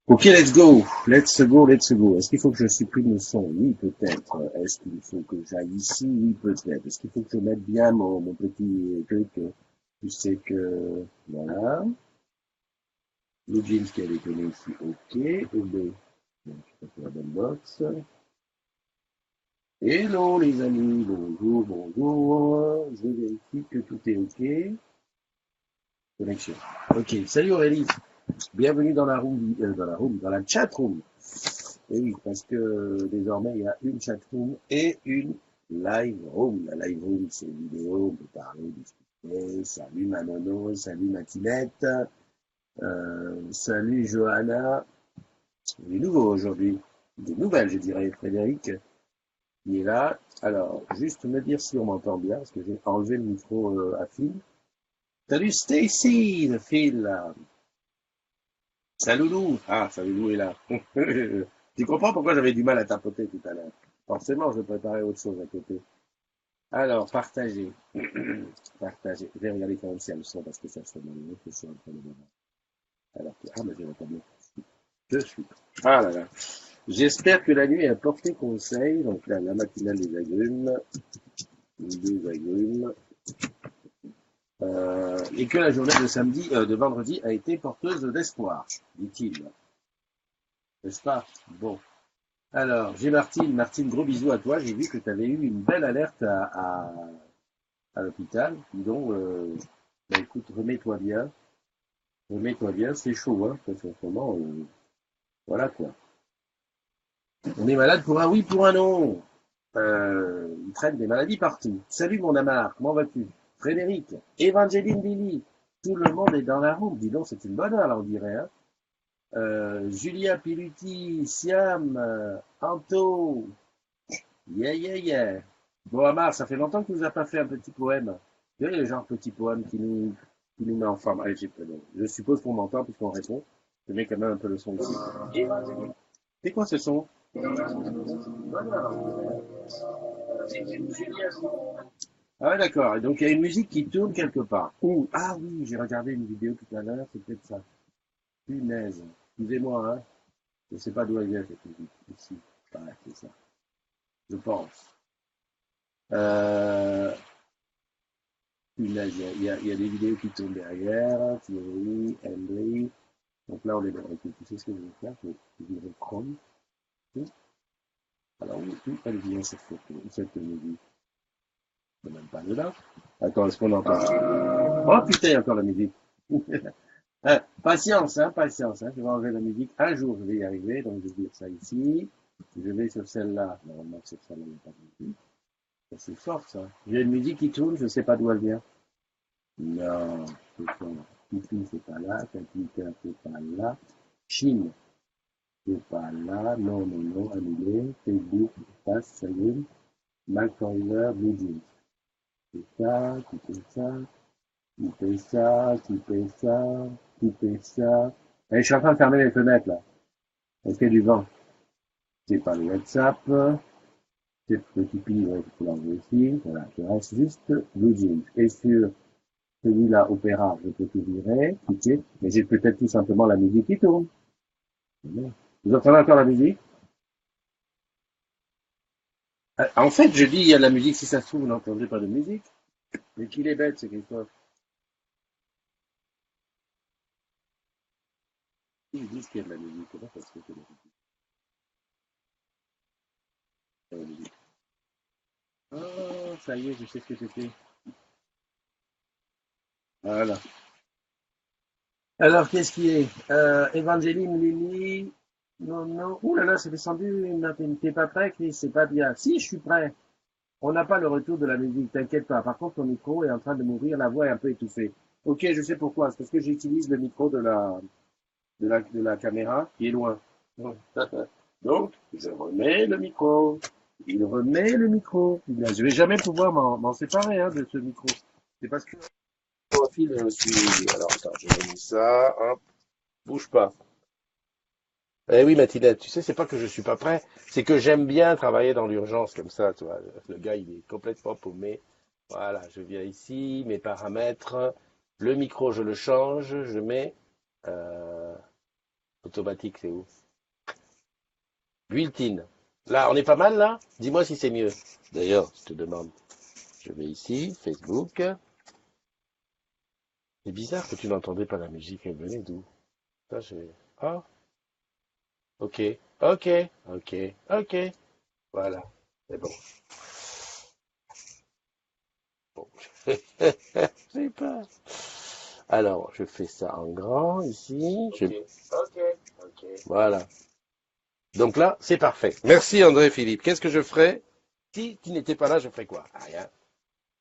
Ok, let's go, let's go, let's go. Est-ce qu'il faut que je supprime le son? Oui, peut-être. Est-ce qu'il faut que j'aille ici? Oui, peut-être. Est-ce qu'il faut que je mette bien mon petit truc? Tu sais que, voilà. Le James qui a déconné ici, ok. OB, donc je passe la bonne box. Hello les amis, bonjour, bonjour. Je vérifie que tout est ok. Connexion. Ok, salut Aurélie. Bienvenue dans la room, dans la chat room. Et oui, parce que désormais, il y a une chat room et une live room. La live room, c'est une vidéo, on peut parler, discuter. Salut Manono, salut Matinette, salut Johanna. Du nouveau aujourd'hui, des nouvelles, je dirais. Frédéric, qui est là. Alors, juste me dire si on m'entend bien, parce que j'ai enlevé le micro à fil. Salut Stacy, de fil. Salut Lou. Ah, salut Lou est là. Tu comprends pourquoi j'avais du mal à tapoter tout à l'heure? Forcément, je préparais autre chose à côté. Alors, partager. Partager. Je vais regarder quand même si elle le son parce que ça serait malheureux que je sois en train de voir. Alors que, ah, mais j'ai pas bien. Je suis. Ah là là. J'espère que la nuit a porté conseil. Donc là, la matinale des agrumes, et que la journée de samedi, de vendredi a été porteuse d'espoir, dit-il. N'est-ce pas? Bon. Alors, j'ai Martine. Martine, gros bisous à toi. J'ai vu que tu avais eu une belle alerte à l'hôpital. Donc, bah, écoute, remets-toi bien. Remets-toi bien, c'est chaud, hein, parce qu'en ce moment, voilà quoi. On est malade pour un oui, pour un non. Il traîne des maladies partout. Salut mon Amar, comment vas-tu? Frédéric, Evangeline Billy, tout le monde est dans la roue. Dis donc, c'est une bonne heure là, on dirait. Hein. Julia Piluti, Siam, Anto, yeah, yeah, yeah. Bon, Amar, ça fait longtemps que tu nous as pas fait un petit poème. Tu sais, le genre petit poème qui nous met en forme. Allez, je suppose qu'on m'entend puisqu'on répond. Je mets quand même un peu le son ici. C'est quoi ce son? Ah ouais, d'accord. Et donc, il y a une musique qui tourne quelque part. Ouh, ah oui, j'ai regardé une vidéo tout à l'heure, c'est peut-être ça. Punaise. Excusez-moi, hein. Je sais pas d'où elle vient cette musique. Ici. Ouais, c'est ça. Je pense. Euh, punaise, il y a des vidéos qui tournent derrière. Thierry, Henry. Donc là, on est dans. Écoute, tu sais ce que je vais faire? Je vais ouvrir Chrome. Alors, oui, elle vient cette photo, cette musique. C'est même pas de là. Attends, est-ce qu'on entend? Oh putain, il y a encore la musique. Patience, hein, patience. Hein, je vais enlever la musique. Un jour, je vais y arriver. Donc, je vais dire ça ici. Je vais sur celle-là. Normalement, sur celle-là, il n'y a pas de musique. Ça, c'est fort, ça. J'ai une musique qui tourne, je ne sais pas d'où elle vient. Non, c'est pas. Tiffin, c'est pas là. Calculateur, c'est pas là. Chine, c'est pas là. Non, non, non, annulé. Facebook, passe, ça y est. MacForder, Blue Jeans. C'est ça, qui fait ça, qui fait ça, qui fait ça, qui fait ça. Et je suis en train de fermer les fenêtres, là. Est-ce qu'il y a du vent? C'est pas le WhatsApp. C'est le Tipeee, ouais, il faut l'enlever aussi. Voilà, je reste juste Blue Jeans. Et sur celui-là, Opéra, je peux tout virer, cliquer, mais j'ai peut-être tout simplement la musique qui tourne. Vous entendez encore la musique? En fait, je dis il y a de la musique, si ça se trouve, vous n'entendez pas de musique. Mais qu'il est bête, c'est Christophe. Ils disent qu'il y a de la musique. Comment ça se fait qu'il y a de la musique? Ah, ça y est, je sais ce que c'était. Voilà. Alors, qu'est-ce qui est Evangeline, Lily, non, non. Ouh là là, c'est descendu. Non, t'es pas prêt, Chris, c'est pas bien. Si, je suis prêt. On n'a pas le retour de la musique, t'inquiète pas. Par contre, ton micro est en train de mourir, la voix est un peu étouffée. Ok, je sais pourquoi. C'est parce que j'utilise le micro de la caméra qui est loin. Donc, je remets le micro. Il remet le micro. Je vais jamais pouvoir m'en séparer hein, de ce micro. C'est parce que mon profil, je suis. Alors, attends, je remets ça. Hop, bouge pas. Eh oui, Mathilde, tu sais, c'est pas que je suis pas prêt, c'est que j'aime bien travailler dans l'urgence comme ça, tu vois. Le gars, il est complètement paumé. Voilà, je viens ici, mes paramètres, le micro, je le change, je mets. Euh, automatique, c'est où? Built-in. Là, on est pas mal là? Dis-moi si c'est mieux. D'ailleurs, je te demande. Je vais ici, Facebook. C'est bizarre que tu n'entendais pas la musique. Elle venait d'où? Ça, j'ai... Ah, ok, ok, ok, ok. Voilà. C'est bon. Bon. J'ai peur. Alors, je fais ça en grand ici. Ok, ok. Voilà. Donc là, c'est parfait. Merci André Philippe. Qu'est-ce que je ferais si tu n'étais pas là? Je ferais quoi? Rien.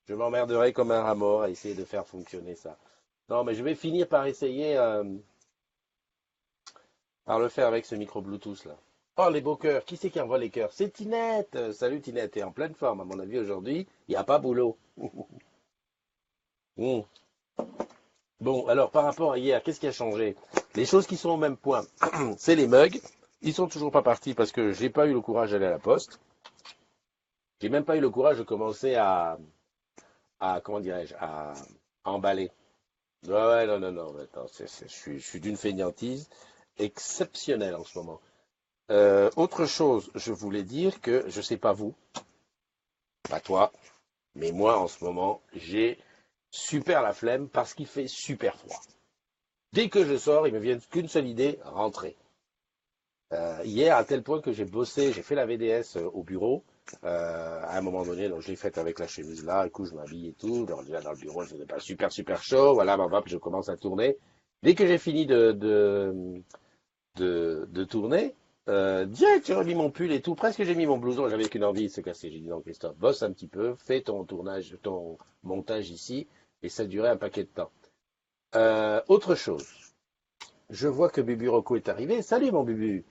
Je m'emmerderais comme un rat mort à essayer de faire fonctionner ça. Non, mais je vais finir par essayer, par le faire avec ce micro Bluetooth là. Oh, les beaux cœurs. Qui c'est qui envoie les cœurs? C'est Tinette. Salut Tinette. T'es en pleine forme, à mon avis, aujourd'hui. Il n'y a pas boulot. Hmm. Bon, alors, par rapport à hier, qu'est-ce qui a changé? Les choses qui sont au même point, c'est les mugs. Ils sont toujours pas partis parce que j'ai pas eu le courage d'aller à la poste. J'ai même pas eu le courage de commencer comment dirais-je, à emballer. Ouais, ouais, non, non, non, attends, je suis d'une fainéantise exceptionnelle en ce moment. Autre chose, je voulais dire que, je sais pas vous, pas toi, mais moi en ce moment, j'ai super la flemme parce qu'il fait super froid. Dès que je sors, il me vient qu'une seule idée, rentrer. Hier, à tel point que j'ai bossé, j'ai fait la VDS au bureau. À un moment donné, donc je l'ai faite avec la chemise là, du coup je m'habille et tout. Donc déjà dans le bureau, je n'ai pas super super chaud. Voilà, puis je commence à tourner. Dès que j'ai fini de tourner, direct j'ai remis mon pull et tout. Presque j'ai mis mon blouson. J'avais qu'une envie de se casser. J'ai dit non Christophe, bosse un petit peu, fais ton tournage, ton montage ici, et ça durait un paquet de temps. Autre chose. Je vois que Bubu Rocco est arrivé. Salut mon Bubu.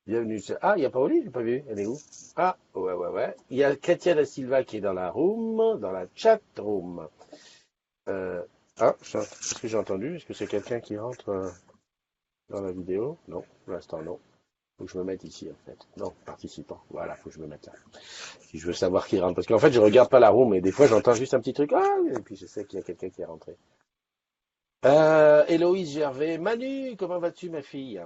Bienvenue. Ah, il n'y a pas Oli, j'ai pas vu. Elle est où? Ah, ouais, ouais, ouais. Il y a Katia da Silva qui est dans la room, dans la chat room. Euh, qu'est-ce que j'ai entendu? Est-ce que c'est quelqu'un qui rentre dans la vidéo? Non, pour l'instant non. Faut que je me mette ici en fait. Non, participant. Voilà, faut que je me mette là. Si je veux savoir qui rentre. Parce qu'en fait, je regarde pas la room et des fois j'entends juste un petit truc. Ah, et puis je sais qu'il y a quelqu'un qui est rentré. Héloïse Gervais. Manu, comment vas-tu ma fille?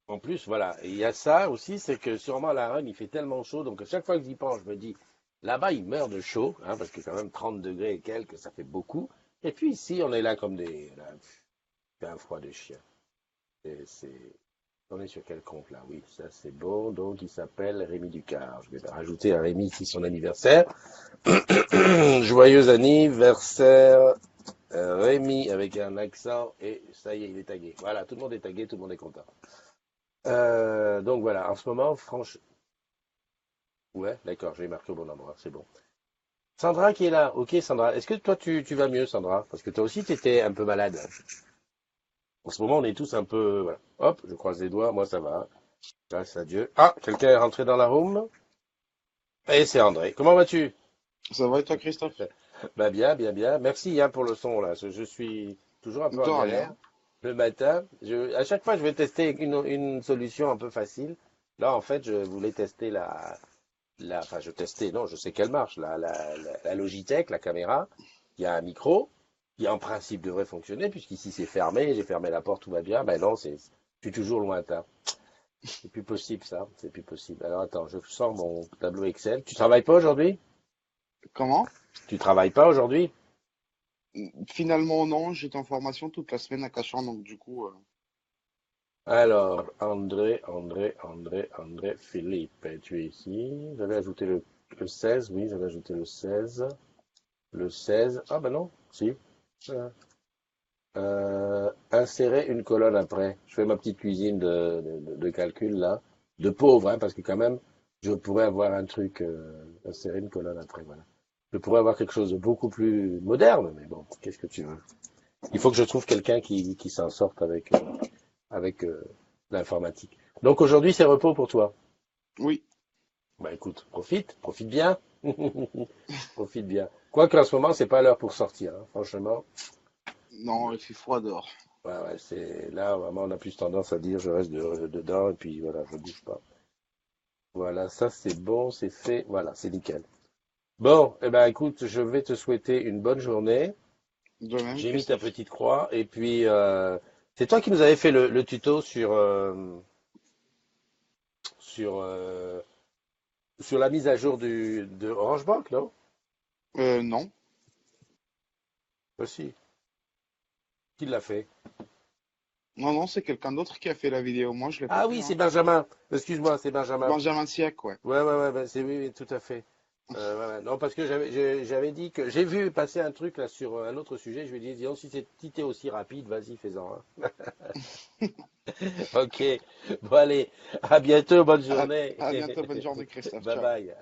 En plus, voilà, et il y a ça aussi, c'est que sûrement à la Rhône, il fait tellement chaud, donc à chaque fois que j'y pense, je me dis, là-bas, il meurt de chaud, hein, parce que quand même 30 degrés et quelques, ça fait beaucoup. Et puis ici, on est là comme là, c'est un froid de chien. On est sur quel compte là? Oui, ça c'est bon. Donc il s'appelle Rémi Ducard. Je vais rajouter à Rémi ici son anniversaire. Joyeux anniversaire, Rémi, avec un accent, et ça y est, il est tagué. Voilà, tout le monde est tagué, tout le monde est content. Donc voilà, en ce moment, franchement. Ouais, d'accord, j'ai marqué au bon endroit, c'est bon. Sandra qui est là. Ok, Sandra. Est-ce que toi, tu vas mieux, Sandra? Parce que toi aussi, tu étais un peu malade. En ce moment, on est tous un peu. Voilà. Hop, je croise les doigts, moi ça va. Grâce à Dieu. Ah, quelqu'un est rentré dans la room. Et c'est André. Comment vas-tu? Ça va et toi, Christophe? Bah bien, bien, bien. Merci hein, pour le son là. Je suis toujours un peu De en galère. rien. Le matin, à chaque fois, je vais tester une solution un peu facile. Là, en fait, je voulais tester enfin, je testais, non, je sais qu'elle marche, la Logitech, la caméra, il y a un micro, qui en principe devrait fonctionner, puisqu'ici c'est fermé, j'ai fermé la porte, tout va bien. Ben non, je suis toujours lointain. C'est plus possible ça, c'est plus possible. Alors attends, je sors mon tableau Excel. Tu travailles pas aujourd'hui? Comment? Tu travailles pas aujourd'hui? Finalement, non, j'étais en formation toute la semaine à Cachan, donc du coup, Alors, André, Philippe, tu es ici. J'avais ajouté le 16, oui, j'avais ajouté le 16. Le 16, ah ben non, si. Euh, insérer une colonne après. Je fais ma petite cuisine de calcul là. De pauvre, hein, parce que quand même, je pourrais avoir un truc, insérer une colonne après, voilà. Je pourrais avoir quelque chose de beaucoup plus moderne, mais bon, qu'est-ce que tu veux? Il faut que je trouve quelqu'un qui s'en sorte avec l'informatique. Donc aujourd'hui, c'est repos pour toi. oui. Bah écoute, profite bien. Profite bien. Quoique en ce moment, c'est pas l'heure pour sortir, hein, franchement. Non, il fait froid dehors. Ouais, ouais, c'est là vraiment on a plus tendance à dire je reste dedans et puis voilà, je bouge pas. Voilà, ça c'est bon, c'est fait, voilà, c'est nickel. Bon, eh ben écoute, je vais te souhaiter une bonne journée. De même, J'ai mis ta Christophe. petite croix et puis C'est toi qui nous avais fait le tuto sur, euh, sur la mise à jour de Orange Bank, non? Non. Aussi. Qui l'a fait? Non, non, c'est quelqu'un d'autre qui a fait la vidéo. Moi, je l'ai pas Ah fait, oui, hein. c'est Benjamin. Excuse-moi, c'est Benjamin. Benjamin Siak, ouais. Ouais, bah, c'est oui, oui, tout à fait. Ouais. Non, parce que j'avais dit que j'ai vu passer un truc là sur un autre sujet. Je lui ai dit, disons, si t'es aussi rapide, vas-y, fais-en, hein. Ok. Bon, allez. À bientôt. Bonne À, journée. à bientôt, bonne journée, Christophe. Bye Ciao. bye.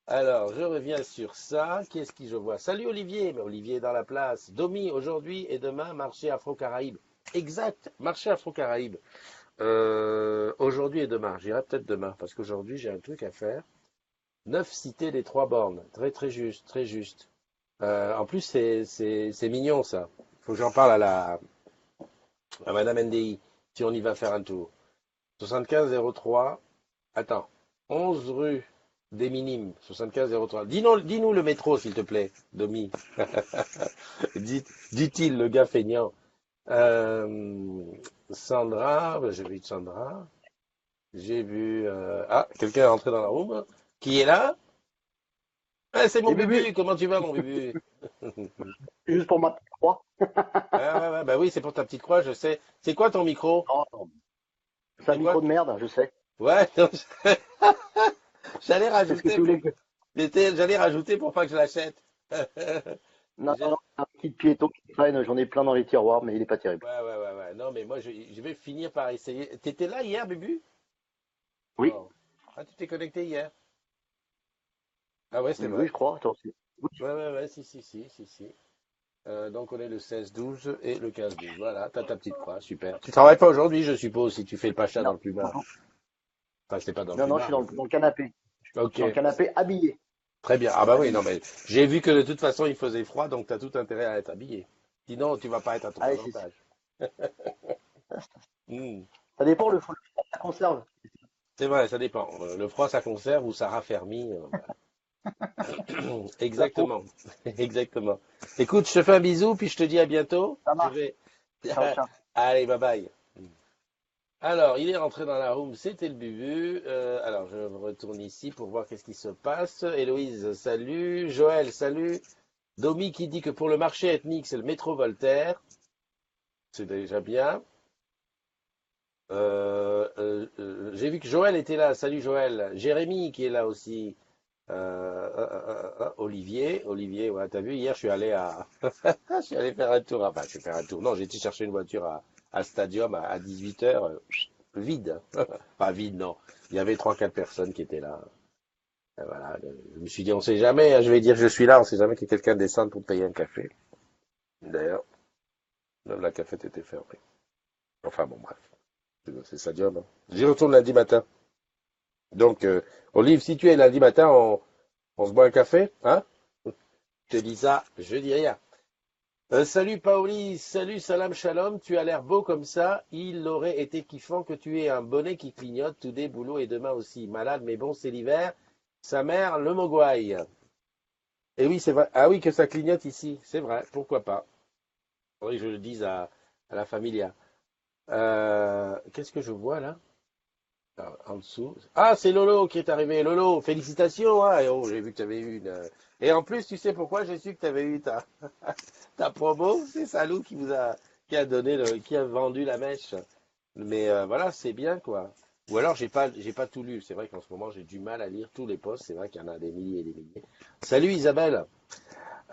Alors, je reviens sur ça. Qui est-ce qui je vois? Salut Olivier. Mais Olivier est dans la place. Domi, aujourd'hui et demain, marché Afro-Caraïbe. Exact. Marché Afro-Caraïbe. Aujourd'hui et demain. J'irai peut-être demain parce qu'aujourd'hui, j'ai un truc à faire. 9 cités des trois bornes. Très, très juste, très juste. En plus, c'est mignon, ça. Faut que j'en parle à Madame NDI, si on y va faire un tour. 7503, attends, 11 rue des Minimes, 7503. Dis-nous le métro, s'il te plaît, Domi. Dit-il, le gars feignant. Euh, Sandra, ben, j'ai vu Sandra. J'ai vu... Ah, quelqu'un est entré dans la room. Qui est là? Ah, c'est mon Et Bubu, Bubu. Comment tu vas, mon Bubu? juste pour ma petite croix. Ouais, bah oui, c'est pour ta petite croix, je sais. C'est quoi ton micro? Oh, c'est un C'est quoi? micro de merde, je sais. Ouais, non, j'allais Qu'est-ce que rajouter tu voulais pour, que... j'allais rajouter pour pas que je l'achète. Non, J'ai- non, un petit piéton qui traîne, j'en ai plein dans les tiroirs, mais il est pas terrible. Ouais. Non, mais moi, je vais finir par essayer. T'étais là hier, Bubu? Oui, Non. Ah, tu t'es connecté hier? Ah ouais, c'est oui, vrai. je crois. Attends, oui. Ouais, si. Donc, on est le 16-12 et le 15-12. Voilà, t'as ta petite croix, super. Tu travailles pas aujourd'hui, je suppose, si tu fais le pacha dans Non, le plumard. non, Enfin, c'est pas dans le non, je suis plumard. dans le canapé. Je Ok, suis dans le canapé habillé. très bien. Ah bah oui, non Habillé. mais j'ai vu que de toute façon il faisait froid, donc tu as tout intérêt à être habillé. Sinon, tu vas pas être à ton Allez, avantage. Hmm. ça dépend, le froid, ça conserve. C'est vrai, ça dépend. Le froid, ça conserve ou ça raffermit. La peau, Exactement. Exactement. Écoute, je te fais un bisou, puis je te dis à bientôt. ça Je marche. vais. Ciao, ciao. Allez, bye bye. Alors, il est rentré dans la room, c'était le Bubu. Alors, je retourne ici pour voir qu'est-ce qui se passe. Héloïse, salut. Joël, salut. Domi qui dit que pour le marché ethnique, c'est le métro Voltaire. C'est déjà bien. J'ai vu que Joël était là. Salut Joël. Jérémy qui est là aussi. Olivier, ouais, t'as vu, hier je suis allé à, je suis allé faire un tour. Enfin, je vais faire un tour. Non, j'ai été chercher une voiture à Stadium à 18h, vide. Pas vide, non. Il y avait trois, quatre personnes qui étaient là. Et voilà. Je me suis dit, on sait jamais, hein, je vais dire que je suis là, on sait jamais que quelqu'un descende pour te payer un café. D'ailleurs, même la cafette était fermée. Enfin bon, bref. C'est Stadium, hein. J'y retourne lundi matin. Donc, Olive, si tu es lundi matin, on se boit un café, hein? Je te dis ça, je dis rien. Salut Paoli, salut Salam Shalom, tu as l'air beau comme ça. Il aurait été kiffant que tu aies un bonnet qui clignote, tout des boulot et demain aussi. Malade, mais bon, c'est l'hiver. Sa mère, le mogwai. Et oui, c'est vrai. Ah oui, que ça clignote ici. C'est vrai, pourquoi pas. Faudrait que je le dise à la familia. Qu'est-ce que je vois là? Alors, en dessous. Ah, c'est Lolo qui est arrivé. Lolo, félicitations, hein. Et oh, j'ai vu que tu avais eu une. Et en plus, tu sais pourquoi j'ai su que tu avais eu ta promo? C'est Salou qui a donné qui a vendu la mèche. Mais voilà, c'est bien quoi. Ou alors j'ai pas tout lu. C'est vrai qu'en ce moment j'ai du mal à lire tous les posts. C'est vrai qu'il y en a des milliers et des milliers. Salut Isabelle.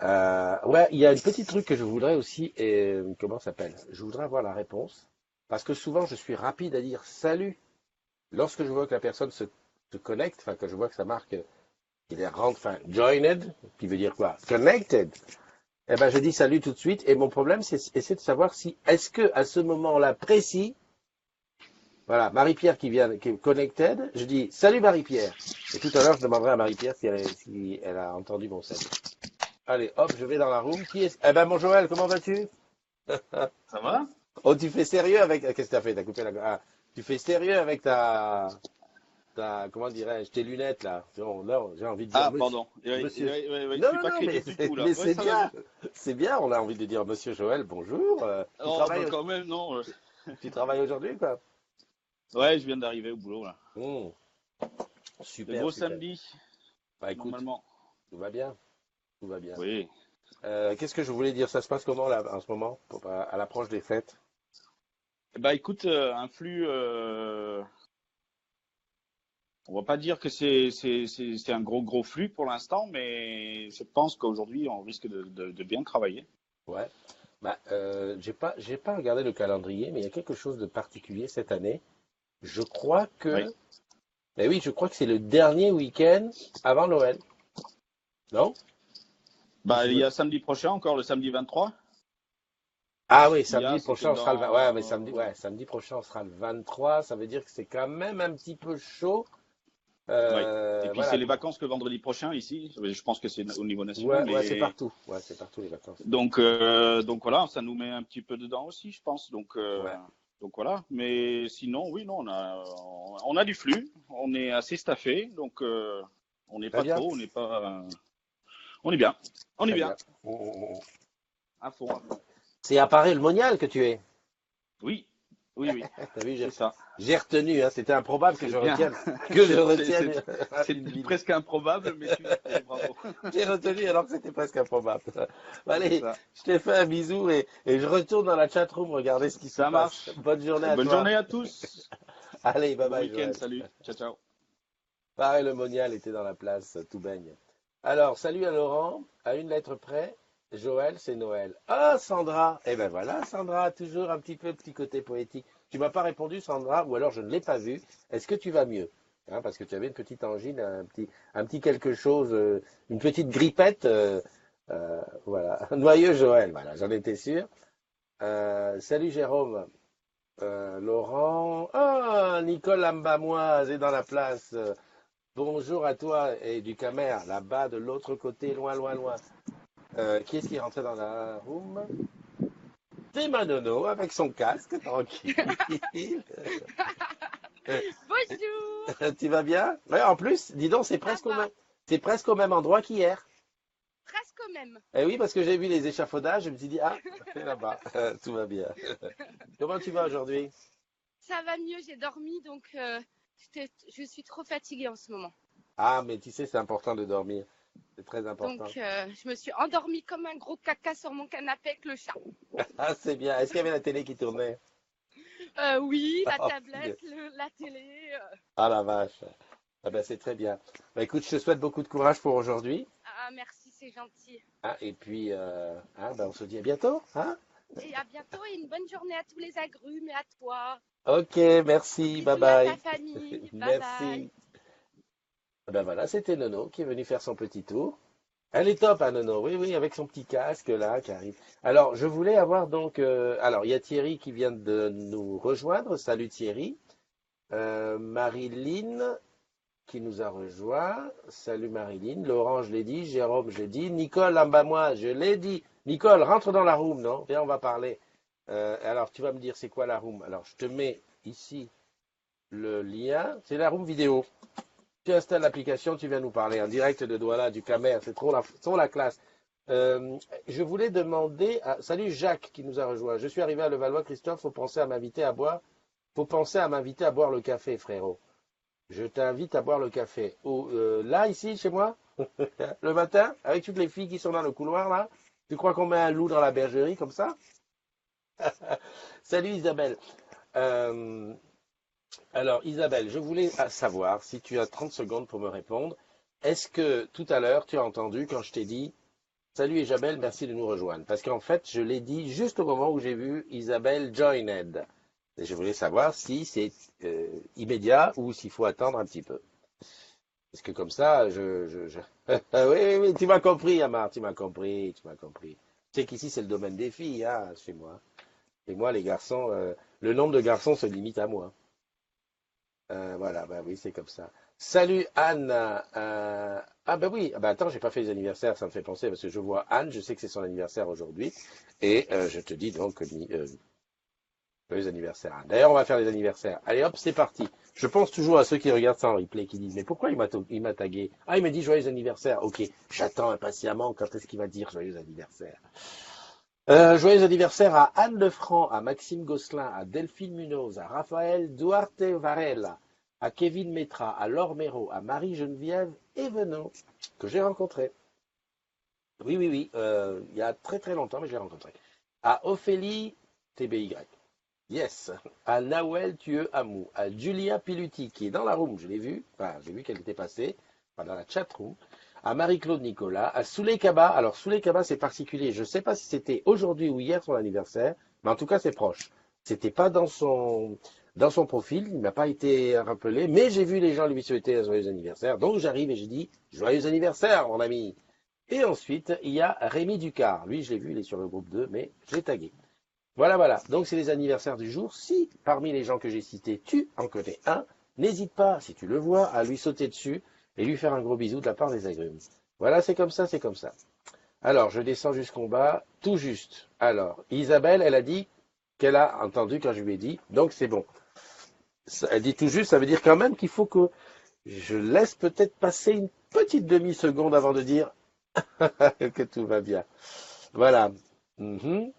Ouais, il y a une petite truc que je voudrais aussi. Comment ça s'appelle? Je voudrais avoir la réponse parce que souvent je suis rapide à dire salut. Lorsque je vois que la personne se connecte, enfin que je vois que ça marque qu'il est enfin joined, qui veut dire quoi? Connected. Eh ben je dis salut tout de suite. Et mon problème, c'est essayer de savoir si est-ce que à ce moment-là précis, voilà, Marie-Pierre qui est connected, je dis salut Marie-Pierre. Et tout à l'heure, je demanderai à Marie-Pierre si elle a entendu mon salut. Allez, hop, je vais dans la room. Qui est? Eh ben mon Joël, comment vas-tu? Ça va? Oh, tu fais sérieux avec. Qu'est-ce que t'as fait? T'as coupé la. Ah, tu fais sérieux avec ta comment dirais-je, tes lunettes là. Bon, là, j'ai envie de dire Ah, monsieur. pardon. Monsieur. Je Non, suis non, pas non, mais, critique du tout, là. mais Ouais, c'est ça va bien. mieux. C'est bien, on a envie de dire monsieur Joël, bonjour. Tu Oh, travailles, bah, quand même, non. tu travailles aujourd'hui, quoi? Ouais, je viens d'arriver au boulot, là. Mmh, Le super, gros super. samedi, Bah écoute, normalement. tout va bien, tout va bien. Oui. Qu'est-ce que je voulais dire? Ça se passe comment là en ce moment, à l'approche des fêtes? Bah, écoute, un flux, on va pas dire que c'est un gros flux pour l'instant, mais je pense qu'aujourd'hui, on risque de bien travailler. Ouais. Bah, j'ai pas regardé le calendrier, mais il y a quelque chose de particulier cette année. Je crois Oui. que, eh oui, je crois que c'est le dernier week-end avant Noël. Non? Bah, Je il y me- a samedi prochain, encore le samedi 23. Ah oui, Ce qu'il y a, samedi c'est que prochain, on sera le 20. Ouais, mais dans. samedi prochain, on sera le 23. Ça veut dire que c'est quand même un petit peu chaud. Oui. Et puis, c'est Voilà. les vacances le vendredi prochain ici. Je pense que c'est au niveau national, Ouais, ouais, c'est mais partout. Ouais, c'est partout les vacances. donc voilà, ça nous met un petit peu dedans aussi, je pense. Ouais. Donc voilà. Mais sinon, oui, non, on a du flux, on est assez staffé, donc on n'est Très pas bien, trop, on n'est pas, on est bien, on est très bien, bien. Oh. à fond, à fond. C'est à Paris le Monial que tu es. Oui, oui, T'as vu, c'est ça. j'ai retenu, hein, c'était improbable que C'est je bien. retienne, que je C'est retienne une c'est ville. presque improbable, mais tu l'as fait, bravo. J'ai retenu alors que c'était presque improbable. C'est Allez, ça. je t'ai fait un bisou et je retourne dans la chatroom regarder ce qui s'y Ça passe. marche. Bonne journée à Bonne toi. journée à tous. Allez, bye Bon bye week-end, Joël. salut. Ciao, ciao. Pareil, le monial était dans la place, tout baigne. Alors, salut à Laurent, à une lettre près. Joël, c'est Noël. Ah, Sandra. Eh ben voilà, Sandra, toujours un petit côté poétique. Tu m'as pas répondu, Sandra, ou alors je ne l'ai pas vu. Est-ce que tu vas mieux? Hein, parce que tu avais une petite angine, un petit quelque chose, une petite grippette. Voilà. Noyeux Joël, voilà, j'en étais sûr. Salut Jérôme. Laurent. Ah, Nicole Ambamoise est dans la place. Bonjour à toi et du Camer, là-bas de l'autre côté, loin, loin, loin. Qui est-ce qui est rentré dans la room? C'est Manono avec son casque, tranquille. Bonjour. Tu vas bien? Ouais, en plus, dis donc, Ça va? c'est presque au même endroit qu'hier. Presque même. Eh oui, parce que j'ai vu les échafaudages, je me suis dit, ah, c'est là-bas. Tout va bien. Comment tu vas aujourd'hui? Ça va mieux, j'ai dormi, donc je suis trop fatiguée en ce moment. Ah, mais tu sais, c'est important de dormir. C'est très Donc, important. je me suis endormie comme un gros caca sur mon canapé avec le chat. Ah, c'est bien. Est-ce qu'il y avait la télé qui tournait? Oui, la Oh, punaise. tablette, la télé. Ah la vache. Ah ben, c'est très bien. Bah, écoute, je te souhaite beaucoup de courage pour aujourd'hui. Ah, merci, c'est gentil. Hein, et puis, ben, on se dit à bientôt. Hein? Et à bientôt et une bonne journée à tous les agrumes et à toi. Ok, merci. Bye Bisous à ta bye. famille. Bye bye. Merci. Ben voilà, c'était Nono qui est venu faire son petit tour. Elle est top, hein, Nono. Oui, oui, avec son petit casque là qui arrive. Alors, je voulais avoir donc. Alors, il y a Thierry qui vient de nous rejoindre. Salut Thierry. Marilyn qui nous a rejoint. Salut Marilyn. Laurent, je l'ai dit. Jérôme, je l'ai dit. Nicole, en bas moi, je l'ai dit. Nicole, rentre dans la room, non? Viens, on va parler. Alors, tu vas me dire c'est quoi la room? Alors, je te mets ici le lien. C'est la room vidéo. Tu installes l'application, tu viens nous parler en direct de Douala, du Camer. C'est trop la classe. Je voulais demander à... Salut Jacques qui nous a rejoint. Je suis arrivé à Levallois, Christophe. Faut penser à m'inviter à boire. Faut penser à m'inviter à boire le café, frérot. Je t'invite à boire le café. Là, ici, chez moi, le matin, avec toutes les filles qui sont dans le couloir, là. Tu crois qu'on met un loup dans la bergerie comme ça? Salut Isabelle. Alors Isabelle, je voulais savoir si tu as 30 secondes pour me répondre. Est-ce que tout à l'heure, tu as entendu quand je t'ai dit Salut Isabelle, merci de nous rejoindre? Parce qu'en fait, je l'ai dit juste au moment où j'ai vu Isabelle joined. Et je voulais savoir si c'est immédiat ou s'il faut attendre un petit peu. Parce que comme ça, oui, tu m'as compris, Amar, tu m'as compris. Tu sais qu'ici, c'est le domaine des filles, hein, chez moi. Et moi, les garçons, le nombre de garçons se limite à moi. Voilà, bah oui, c'est comme ça. Salut Anne. Ah bah oui, ah bah attends, j'ai pas fait les anniversaires, ça me fait penser, parce que je vois Anne, je sais que c'est son anniversaire aujourd'hui. Et je te dis donc Joyeux anniversaire, Anne. D'ailleurs, on va faire les anniversaires. Allez hop, c'est parti. Je pense toujours à ceux qui regardent ça en replay, qui disent, mais pourquoi il m'a tagué? Ah, il m'a dit joyeux anniversaire. Ok, j'attends impatiemment quand est-ce qu'il va dire joyeux anniversaire. Joyeux anniversaire à Anne Lefranc, à Maxime Gosselin, à Delphine Munoz, à Raphaël Duarte Varela, à Kevin Metra, à Laure Méraud, à Marie-Geneviève Evenot, que j'ai rencontré. Oui, il y a très très longtemps, mais j'ai rencontré. À Ophélie TBY. Yes. À Nawel Thieu Amou, à Julia Piluti, qui est dans la room, je l'ai vue, enfin, j'ai vu qu'elle était passée, enfin, dans la chat room, à Marie-Claude Nicolas, à Souley Kaba. Alors, Souley Kaba, c'est particulier. Je ne sais pas si c'était aujourd'hui ou hier son anniversaire, mais en tout cas, c'est proche. C'était pas dans son profil, il n'a pas été rappelé, mais j'ai vu les gens lui souhaiter un joyeux anniversaire. Donc, j'arrive et j'ai dit, joyeux anniversaire, mon ami. Et ensuite, il y a Rémi Ducard. Lui, je l'ai vu, il est sur le groupe 2, mais je l'ai tagué. Voilà. Donc, c'est les anniversaires du jour. Si, parmi les gens que j'ai cités, tu en connais un, n'hésite pas, si tu le vois, à lui sauter dessus et lui faire un gros bisou de la part des agrumes. Voilà, c'est comme ça. Alors, je descends jusqu'en bas, tout juste. Alors, Isabelle, elle a dit qu'elle a entendu quand je lui ai dit, donc c'est bon. Elle dit tout juste, ça veut dire quand même qu'il faut que je laisse peut-être passer une petite demi-seconde avant de dire que tout va bien. Voilà. Mhm.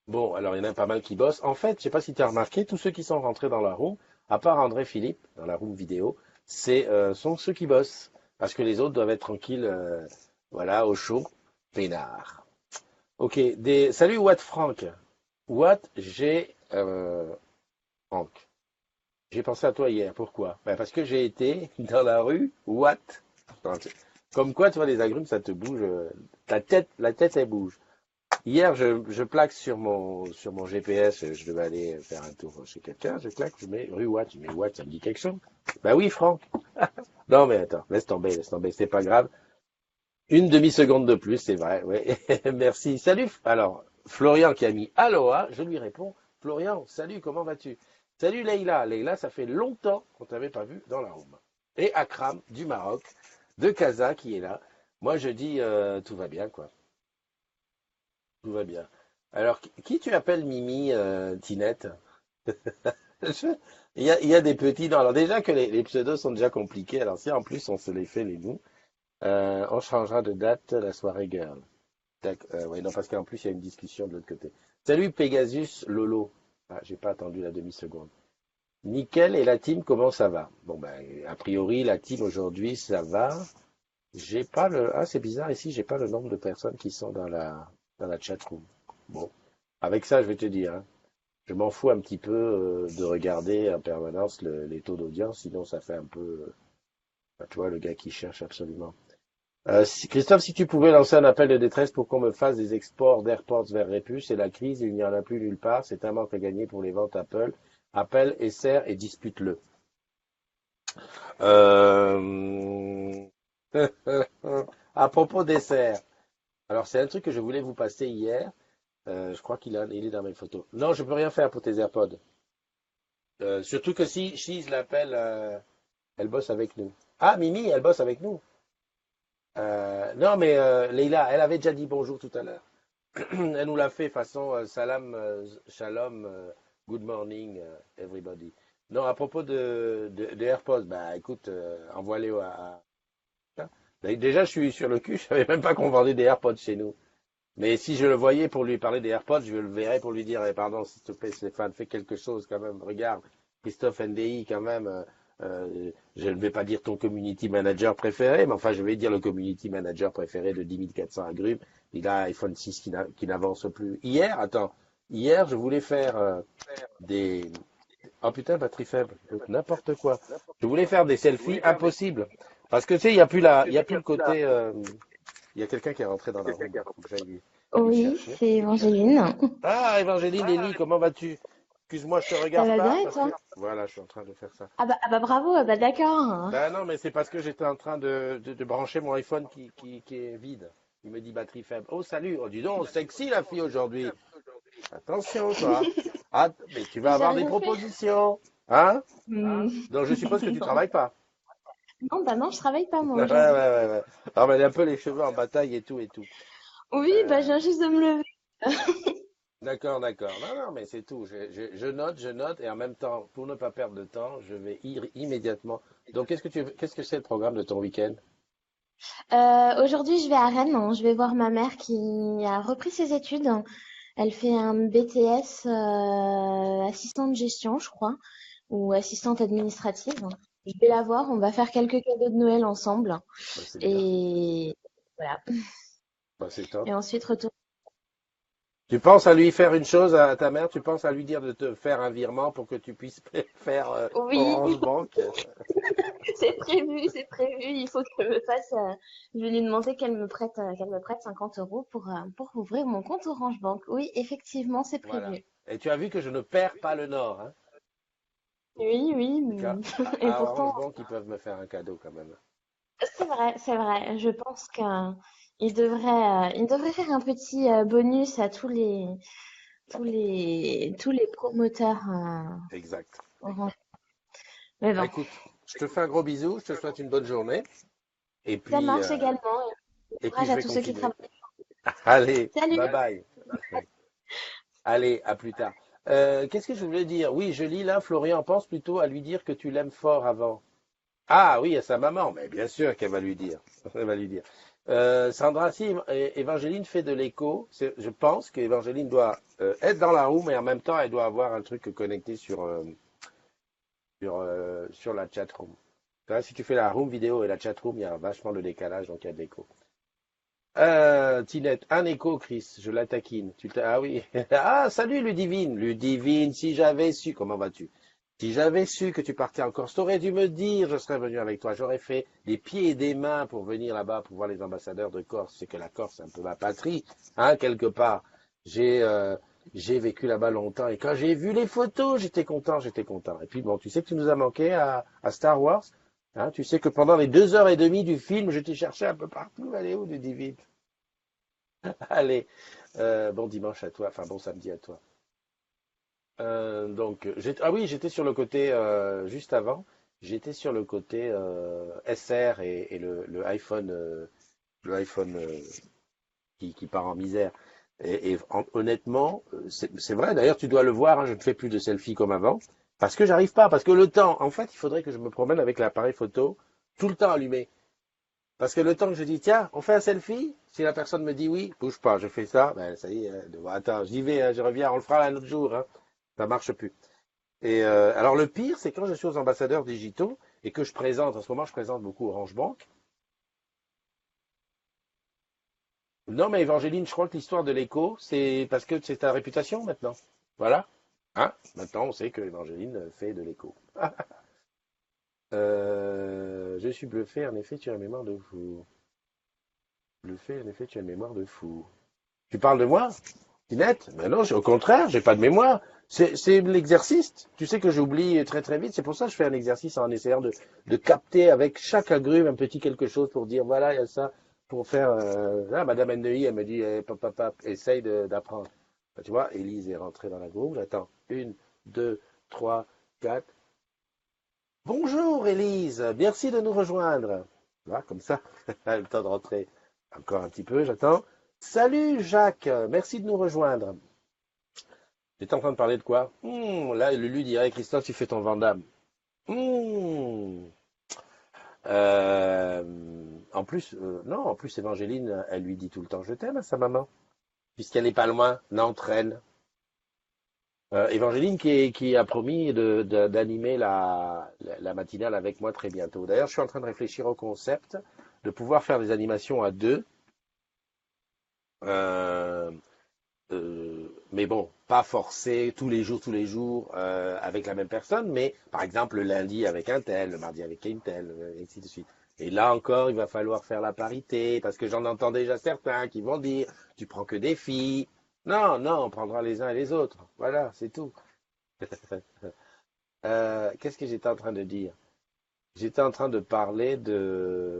Bon, alors il y en a pas mal qui bossent. En fait, je sais pas si tu as remarqué, tous ceux qui sont rentrés dans la room, à part André Philippe, dans la room vidéo, sont ceux qui bossent. Parce que les autres doivent être tranquilles, voilà, au chaud, peinard. Ok, salut Watt Franck. Watt, Franck. J'ai pensé à toi hier. Pourquoi? Ben, parce que j'ai été dans la rue Watt. Comme quoi, tu vois, les agrumes, ça te bouge. La tête, elle bouge. Hier, je plaque sur mon GPS, je devais aller faire un tour chez quelqu'un, je claque, je mets rue Watt, je mets Watt, ça me dit quelque chose. Bah oui, Franck. Non, mais attends, laisse tomber, c'est pas grave. Une demi-seconde de plus, c'est vrai, ouais. Merci. Salut. Alors, Florian qui a mis Aloha, je lui réponds, Florian, salut, comment vas-tu? Salut Leïla. Leïla, ça fait longtemps qu'on t'avait pas vu dans la room. Et Akram du Maroc, de Casa qui est là. Moi, je dis, tout va bien, quoi. Tout va bien. Alors, qui tu appelles Mimi, Tinette? Il y a des petits noms. Alors déjà que les pseudos sont déjà compliqués. Alors si en plus on se les fait les nous, on changera de date la soirée girl. Ouais, non, parce qu'en plus il y a une discussion de l'autre côté. Salut Pegasus Lolo. Ah, j'ai pas attendu la demi-seconde. Nickel et la team, comment ça va? Bon ben, a priori la team aujourd'hui ça va. J'ai pas le. Ah, c'est bizarre ici, j'ai pas le nombre de personnes qui sont dans la chat room. Bon, avec ça, je vais te dire, hein, je m'en fous un petit peu de regarder en permanence les taux d'audience, sinon ça fait un peu, tu vois, le gars qui cherche absolument. Christophe, si tu pouvais lancer un appel de détresse pour qu'on me fasse des exports d'AirPods vers Répus, c'est la crise, il n'y en a plus nulle part, c'est un manque à gagner pour les ventes Apple. Appelle, essaie et dispute-le. À propos d'essai, alors c'est un truc que je voulais vous passer hier. Je crois il est dans mes photos. Non, je peux rien faire pour tes AirPods. Surtout que si je l'appelle, elle bosse avec nous. Ah, Mimi, elle bosse avec nous. Non, mais Leïla, elle avait déjà dit bonjour tout à l'heure. Elle nous l'a fait façon salam, shalom, good morning, everybody. Non, à propos de AirPods, bah écoute, envoie-les Déjà, je suis sur le cul, je savais même pas qu'on vendait des AirPods chez nous. Mais si je le voyais pour lui parler des AirPods, je le verrais pour lui dire, pardon, s'il te plaît, Stéphane, fais quelque chose quand même. Regarde, Christophe NDI, quand même, je ne vais pas dire ton community manager préféré, mais enfin, je vais dire le community manager préféré de 10 400 agrumes. Il a un iPhone 6 qui n'avance plus. Hier, je voulais faire des... Oh putain, batterie faible, n'importe quoi. Je voulais faire des selfies impossibles. Parce que tu sais, il y a plus le côté... Il y a quelqu'un qui est rentré dans la room. Faut que j'aille lui Oui, chercher. c'est Évangéline. Ah, Évangéline, Elie, comment vas-tu? Excuse-moi, je te Ça regarde va pas. bien et Parce toi? que... Voilà, je suis en train de faire ça. Ah bah bravo, ah bah d'accord. Ben non, mais c'est parce que j'étais en train de brancher mon iPhone qui est vide. Il me dit batterie faible. Oh, salut. Oh, dis donc, sexy la fille aujourd'hui. Attention, toi. Ah, mais tu vas J'ai avoir des rien fait. propositions. Hein? Hmm, Donc, je suppose que tu Non. travailles pas. Non, bah non, je travaille pas moi Ouais, aujourd'hui. ouais. Non, mais elle a un peu les cheveux en bataille et tout. Oui, bah je viens juste de me lever. D'accord, d'accord. Non, non, mais c'est tout. Je note, et en même temps, pour ne pas perdre de temps, je vais immédiatement. Donc, qu'est-ce que c'est le programme de ton week-end? Aujourd'hui, je vais à Rennes, hein. Je vais voir ma mère qui a repris ses études. Elle fait un BTS assistant de gestion, je crois, ou assistante administrative. Je vais la voir, on va faire quelques cadeaux de Noël ensemble. Bah, c'est bien. Et voilà. Bah, c'est top. Et ensuite, retour. Tu penses à lui faire une chose à ta mère? Tu penses à lui dire de te faire un virement pour que tu puisses faire Oui, Orange Bank? c'est prévu, c'est prévu. Il faut qu'elle me fasse. Je vais lui demander qu'elle me prête 50 euros pour ouvrir mon compte Orange Bank. Oui, effectivement, c'est Voilà. prévu. Et tu as vu que je ne perds pas le nord, hein? Oui, oui. Et À Orange pourtant, Bank, ils peuvent me faire un cadeau quand même. c'est vrai, c'est vrai. Je pense qu'il devrait faire un petit bonus à tous les promoteurs Exact. Orange. Mais Bah, bon, écoute, je te fais un gros bisou, je te souhaite une bonne journée. Et ça puis, marche également. et puis Courage je à vais tous ceux qui continuer. travaillent. Allez, Salut! bye bye. Allez, à plus tard. Qu'est-ce que je voulais dire? Oui, je lis là, Florian pense plutôt à lui dire que tu l'aimes fort avant. Ah oui, à sa maman, mais bien sûr qu'elle va lui dire. Elle va lui dire. Sandra, si Évangeline fait de l'écho, je pense qu'Évangeline doit être dans la room, mais en même temps, elle doit avoir un truc connecté sur la chat room. Si tu fais la room vidéo et la chat room, il y a vachement de décalage, donc il y a de l'écho. Tinette, un écho, Chris, je la taquine. Ah oui. Ah, salut Ludivine. Ludivine, si j'avais su, comment vas-tu? Si j'avais su que tu partais en Corse, t'aurais dû me dire, je serais venu avec toi. J'aurais fait des pieds et des mains pour venir là-bas, pour voir les ambassadeurs de Corse. C'est que la Corse, c'est un peu ma patrie, hein, quelque part. J'ai euh, j'ai vécu là-bas longtemps et quand j'ai vu les photos, j'étais content, j'étais content. Et puis bon, tu sais que tu nous as manqué à Star Wars, hein, tu sais que pendant les 2 heures et demie du film, je t'ai cherché un peu partout. Elle est où, Ludivine? Allez, bon dimanche à toi, enfin bon samedi à toi. Ah oui, j'étais sur le côté, juste avant, j'étais sur le côté SR et le iPhone, qui part en misère. Honnêtement, c'est vrai, d'ailleurs tu dois le voir, hein, je ne fais plus de selfies comme avant, parce que j'arrive pas, parce que le temps, en fait, il faudrait que je me promène avec l'appareil photo tout le temps allumé. Parce que le temps que je dis, tiens, on fait un selfie, si la personne me dit oui, bouge pas, je fais ça, ben ça y est, attends, j'y vais, hein, je reviens, on le fera un autre jour, hein, ça marche plus. Et alors le pire, c'est quand je suis aux ambassadeurs digitaux et que je présente, en ce moment je présente beaucoup Orange Bank. Non mais Évangéline, je crois que l'histoire de l'écho, c'est parce que c'est ta réputation maintenant. Voilà. Hein? Maintenant on sait que Évangéline fait de l'écho. Je suis bluffé, en effet, tu as une mémoire de fou. Bluffé, en effet, tu as une mémoire de fou. Tu parles de moi? Net? Ben non, au contraire, j'ai pas de mémoire. C'est l'exercice. Tu sais que j'oublie très très vite. C'est pour ça que je fais un exercice en essayant de capter avec chaque agrume un petit quelque chose pour dire voilà, il y a ça. Pour faire. Là, Madame Enneuil, elle me dit papa, essaye d'apprendre. Ben, tu vois, Élise est rentrée dans la groupe. J'attends. Une, deux, trois, quatre. Bonjour Élise, merci de nous rejoindre. Tu vois, comme ça, elle a le temps de rentrer. Encore un petit peu, j'attends. Salut Jacques, merci de nous rejoindre. J'étais en train de parler de quoi? Là, Lulu dirait, Christophe, tu fais ton Vandame. Euh, En plus, non, en plus, Évangéline, elle lui dit tout le temps, je t'aime à sa maman, puisqu'elle n'est pas loin, Nantes-Rennes. Évangéline qui a promis d'animer la matinale avec moi très bientôt. D'ailleurs, je suis en train de réfléchir au concept de pouvoir faire des animations à deux. Euh, mais bon, pas forcé tous les jours avec la même personne, mais par exemple le lundi avec un tel, le mardi avec une telle, et ainsi de suite. Et là encore, il va falloir faire la parité, parce que j'en entends déjà certains qui vont dire, tu prends que des filles. Non, non, on prendra les uns et les autres. Voilà, c'est tout. Qu'est-ce que j'étais en train de dire? J'étais en train de parler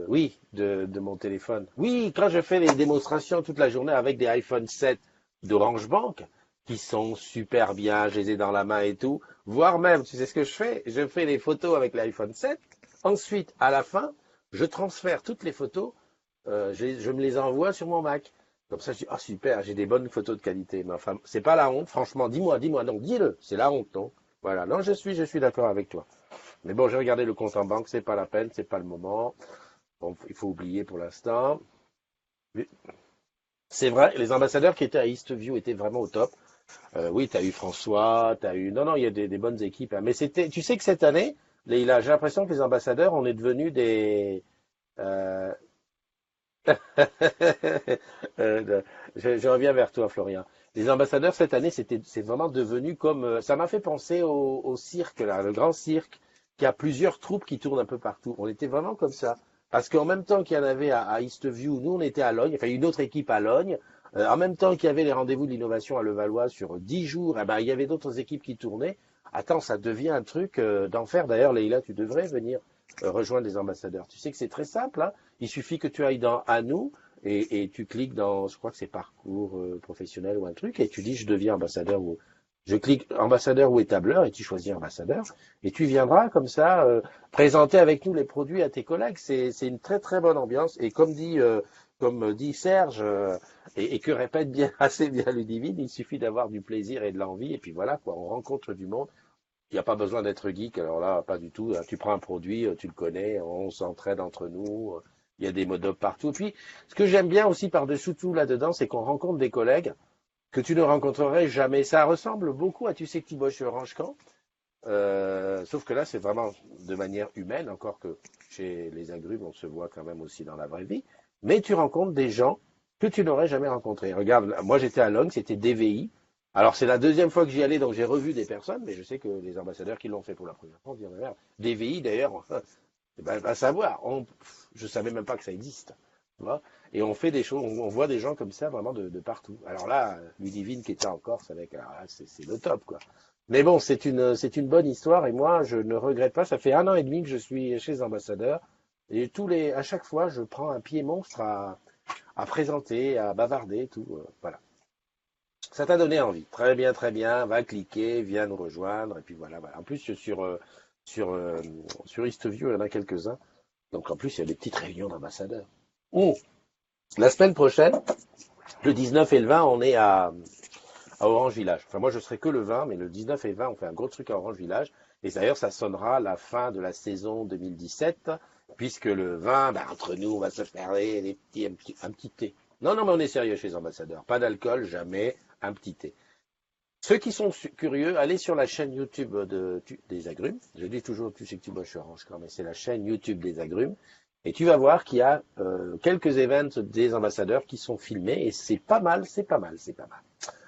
oui, de mon téléphone. Oui, quand je fais les démonstrations toute la journée avec des iPhone 7 d'Orange Bank, qui sont super bien, je les ai dans la main et tout, voire même, tu sais ce que je fais? Je fais les photos avec l'iPhone 7, ensuite, à la fin, je transfère toutes les photos, je me les envoie sur mon Mac. Comme ça, je dis, ah super, j'ai des bonnes photos de qualité. Mais enfin, c'est pas la honte, franchement, dis-moi, non, dis-le, c'est la honte, non? Voilà, non, je suis d'accord avec toi. Mais bon, j'ai regardé le compte en banque, c'est pas la peine, c'est pas le moment. Bon, il faut oublier pour l'instant. Mais c'est vrai, les ambassadeurs qui étaient à Eastview étaient vraiment au top. Oui, tu as eu François, tu as eu... Non, non, il y a des bonnes équipes, hein. Mais c'était, tu sais que cette année, Leïla, j'ai l'impression que les ambassadeurs, on est devenus des... euh, je reviens vers toi, Florian. Les ambassadeurs cette année, c'est vraiment devenu comme ça m'a fait penser au cirque là, le grand cirque, qui a plusieurs troupes qui tournent un peu partout. On était vraiment comme ça, parce qu'en même temps qu'il y en avait à Eastview, nous on était à Logne, enfin une autre équipe à Logne. En même temps qu'il y avait les rendez-vous de l'innovation à Levallois sur 10 jours, eh ben, il y avait d'autres équipes qui tournaient. Attends, ça devient un truc d'enfer. D'ailleurs, Leïla, tu devrais venir rejoindre les ambassadeurs. Tu sais que c'est très simple, hein. Il suffit que tu ailles dans À nous et tu cliques dans, je crois que c'est parcours professionnel ou un truc, et tu dis je deviens ambassadeur ou je clique ambassadeur ou étableur et tu choisis ambassadeur et tu viendras comme ça présenter avec nous les produits à tes collègues. C'est une très très bonne ambiance et comme dit Serge et que répète bien assez bien Ludivine, il suffit d'avoir du plaisir et de l'envie et puis voilà quoi, on rencontre du monde. Il n'y a pas besoin d'être geek, alors là, pas du tout. Tu prends un produit, tu le connais, on s'entraide entre nous, il y a des mods partout. Puis, ce que j'aime bien aussi par-dessous tout là-dedans, c'est qu'on rencontre des collègues que tu ne rencontrerais jamais. Ça ressemble beaucoup à Tu sais que tu bosses chez Orange Camp, sauf que là, c'est vraiment de manière humaine, encore que chez les agrumes, on se voit quand même aussi dans la vraie vie. Mais tu rencontres des gens que tu n'aurais jamais rencontrés. Regarde, moi j'étais à Londres, c'était DVI. Alors c'est la deuxième fois que j'y allais, donc j'ai revu des personnes, mais je sais que les ambassadeurs qui l'ont fait pour la première fois, disent, merde, DVI d'ailleurs, eh ben, à savoir, je savais même pas que ça existe. Tu vois, et on fait des choses, on voit des gens comme ça vraiment de partout. Alors là, Ludivine qui était en Corse avec, alors là, c'est le top quoi. Mais bon, c'est une bonne histoire et moi je ne regrette pas. Ça fait 1 an et demi que je suis chez les ambassadeurs et à chaque fois je prends un pied monstre à présenter, à bavarder, tout. Voilà. Ça t'a donné envie. Très bien. Va cliquer, viens nous rejoindre. Et puis voilà, voilà. En plus, sur Eastview, il y en a quelques-uns. Donc en plus, il y a des petites réunions d'ambassadeurs. Oh, la semaine prochaine, le 19 et le 20, on est à Orange Village. Enfin, moi, je serai que le 20, mais le 19 et le 20, on fait un gros truc à Orange Village. Et d'ailleurs, ça sonnera la fin de la saison 2017, puisque le 20, ben, entre nous, on va se faire un petit thé. Non, non, mais on est sérieux chez les ambassadeurs. Pas d'alcool, jamais, un petit thé. Ceux qui sont curieux, allez sur la chaîne YouTube des agrumes. Je dis toujours, tu sais que tu bosses chez Orange, mais c'est la chaîne YouTube des agrumes. Et tu vas voir qu'il y a quelques events des ambassadeurs qui sont filmés et c'est pas mal.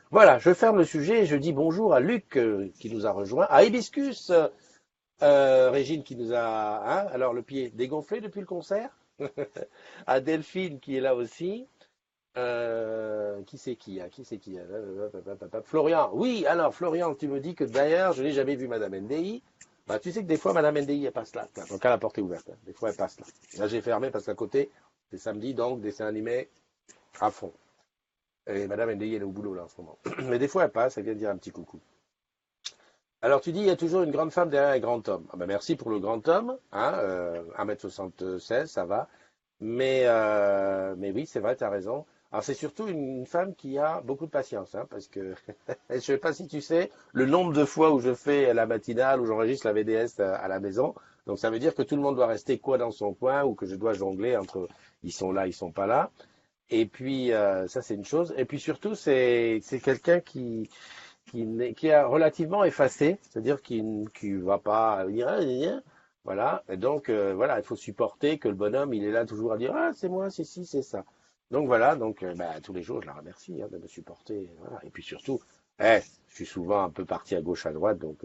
Voilà, je ferme le sujet et je dis bonjour à Luc qui nous a rejoint, à Hibiscus, Régine qui nous a, hein, alors le pied dégonflé depuis le concert, à Delphine qui est là aussi. Qui c'est qui Florian. Oui, alors Florian, tu me dis que d'ailleurs, je n'ai jamais vu Madame NDI. Bah, tu sais que des fois, Madame NDI, elle passe là. Donc, à la porte est ouverte. Hein. Des fois, elle passe là. Là, j'ai fermé parce qu'à côté, c'est samedi, donc, dessin animé à fond. Et Madame NDI, elle est au boulot, là, en ce moment. Mais des fois, elle passe, elle vient dire un petit coucou. Alors, tu dis, il y a toujours une grande femme derrière un grand homme. Ah, ben, merci pour le grand homme. Hein, 1m76, ça va. Mais oui, c'est vrai, tu as raison. Alors, c'est surtout une femme qui a beaucoup de patience, hein, parce que je sais pas si tu sais le nombre de fois où je fais la matinale, où j'enregistre la VDS à la maison. Donc, ça veut dire que tout le monde doit rester quoi dans son coin ou que je dois jongler entre ils sont là, ils sont pas là. Et puis, ça, c'est une chose. Et puis, surtout, c'est quelqu'un qui est relativement effacé, c'est-à-dire qui va pas dire, voilà. Et donc, voilà, il faut supporter que le bonhomme, il est là toujours à dire, ah, c'est moi, c'est ci, c'est ça. Donc voilà, donc tous les jours, je la remercie de me supporter. Voilà. Et puis surtout, je suis souvent un peu parti à gauche, à droite, donc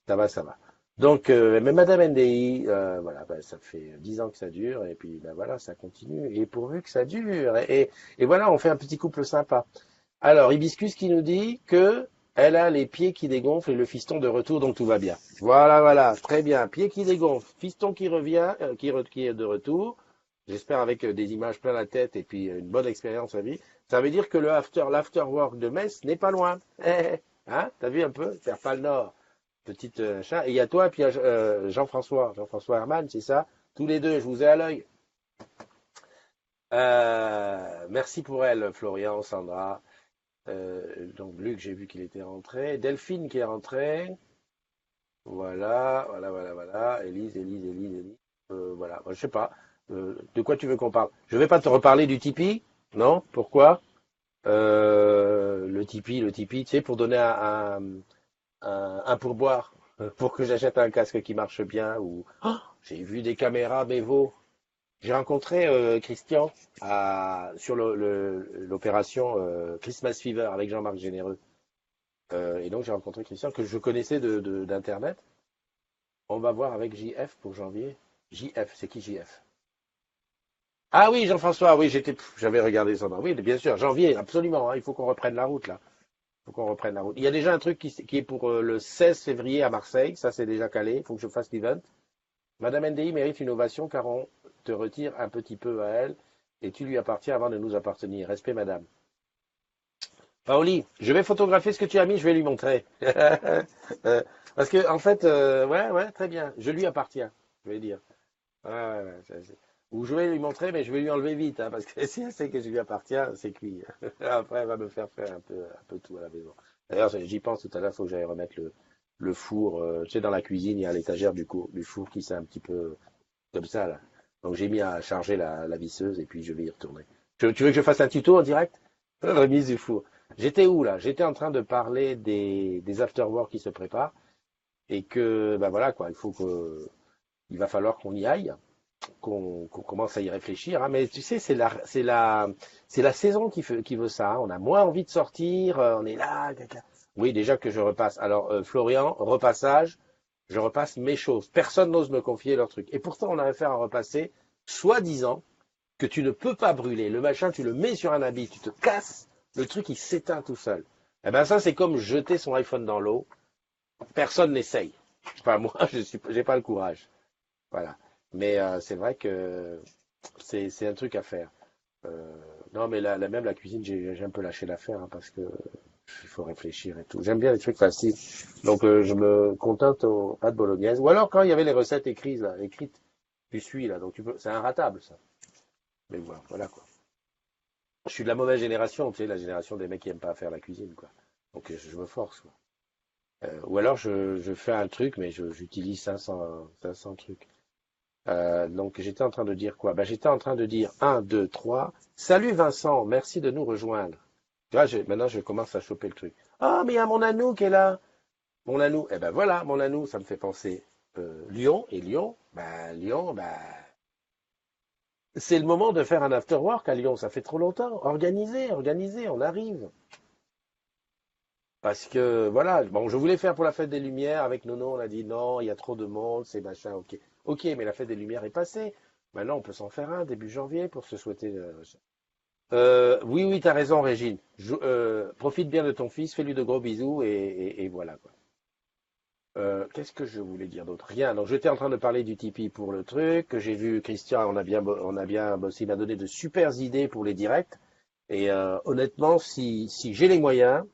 ça va. Donc, mais Madame NDI, voilà, ça fait 10 ans que ça dure, et puis voilà, ça continue, et pourvu que ça dure. Et voilà, on fait un petit couple sympa. Alors, Hibiscus qui nous dit que elle a les pieds qui dégonflent et le fiston de retour, donc tout va bien. Voilà, très bien. Pieds qui dégonflent, fiston qui revient, qui est de retour. J'espère avec des images plein la tête et puis une bonne expérience à vie. Ça veut dire que l'afterwork de Metz n'est pas loin. Hein, t'as vu un peu? Faire pas le nord. Petite chat. Et il y a toi et puis Jean-François Herman, c'est ça? Tous les deux, je vous ai à l'œil. Merci pour elle, Florian, Sandra. Donc Luc, j'ai vu qu'il était rentré. Delphine qui est rentrée. Voilà. Élise. Voilà, je sais pas. De quoi tu veux qu'on parle? Je vais pas te reparler du Tipeee, non? Pourquoi? Le Tipeee, tu sais, pour donner un pourboire, pour que j'achète un casque qui marche bien. Ou j'ai vu des caméras Mevo. J'ai rencontré Christian sur l'opération Christmas Fever avec Jean-Marc Généreux. Et donc j'ai rencontré Christian que je connaissais d'internet. On va voir avec JF pour janvier. JF, c'est qui JF? Ah oui, Jean-François, oui, j'avais regardé ça. Oui, bien sûr, janvier, absolument, hein, il faut qu'on reprenne la route là. Il faut qu'on reprenne la route. Il y a déjà un truc qui est pour le 16 février à Marseille, ça c'est déjà calé, il faut que je fasse l'event. Madame NDI mérite une ovation car on te retire un petit peu à elle et tu lui appartiens avant de nous appartenir. Respect, madame. Paoli, je vais photographier ce que tu as mis, je vais lui montrer. Parce que, en fait, ouais, très bien. Je lui appartiens, je vais dire. Ou je vais lui montrer, mais je vais lui enlever vite, hein, parce que si elle sait que je lui appartiens, c'est cuit. Après, elle va me faire un peu tout à la maison. D'ailleurs, j'y pense tout à l'heure, il faut que j'aille remettre le four. Tu sais, dans la cuisine, il y a l'étagère du four qui s'est un petit peu comme ça, là. Donc, j'ai mis à charger la visseuse et puis je vais y retourner. Tu veux que je fasse un tuto en direct? Remise du four. J'étais où, là? J'étais en train de parler des afterworks qui se préparent et que, ben voilà, quoi, il va falloir qu'on y aille, qu'on commence à y réfléchir, hein. Mais tu sais, c'est la saison qui veut ça, hein. On a moins envie de sortir, on est là. Oui, déjà que je repasse. Alors, Florian, repassage, je repasse mes choses. Personne n'ose me confier leur truc. Et pourtant, on a affaire à repasser, soi-disant, que tu ne peux pas brûler. Le machin, tu le mets sur un habit, tu te casses, le truc, il s'éteint tout seul. Eh ben, ça, c'est comme jeter son iPhone dans l'eau. Personne n'essaye. Enfin, moi, j'ai pas le courage. Voilà. Mais c'est vrai que c'est un truc à faire. Non, mais même la cuisine, j'ai un peu lâché l'affaire, hein, parce que il faut réfléchir et tout. J'aime bien les trucs faciles. Donc, je me contente aux pâtes bolognaises. Ou alors, quand il y avait les recettes écrites, tu suis, là. Donc, c'est inratable, ça. Mais voilà, quoi. Je suis de la mauvaise génération, tu sais, la génération des mecs qui aiment pas faire la cuisine, quoi. Donc, je me force, quoi. Ou alors, je fais un truc, mais j'utilise 500 trucs. Donc, j'étais en train de dire quoi? J'étais en train de dire 1, 2, 3. Salut Vincent, merci de nous rejoindre. Tu vois, maintenant, je commence à choper le truc. Ah, mais il y a mon Anou qui est là. Mon Anou, eh ben voilà, mon Anou, ça me fait penser Lyon. Et Lyon, c'est le moment de faire un afterwork à Lyon. Ça fait trop longtemps. Organisez, on arrive. Parce que, voilà, bon, je voulais faire pour la fête des Lumières. Avec Nono, on a dit non, il y a trop de monde, c'est machin, ok. Ok, mais la fête des Lumières est passée. Maintenant, on peut s'en faire un début janvier pour se souhaiter. Oui, t'as raison, Régine. Profite bien de ton fils, fais-lui de gros bisous et voilà, quoi. Qu'est-ce que je voulais dire d'autre? Rien. Donc, j'étais en train de parler du Tipeee pour le truc, que j'ai vu Christian, on a bien bossé, il m'a donné de super idées pour les directs. Et honnêtement, si j'ai les moyens,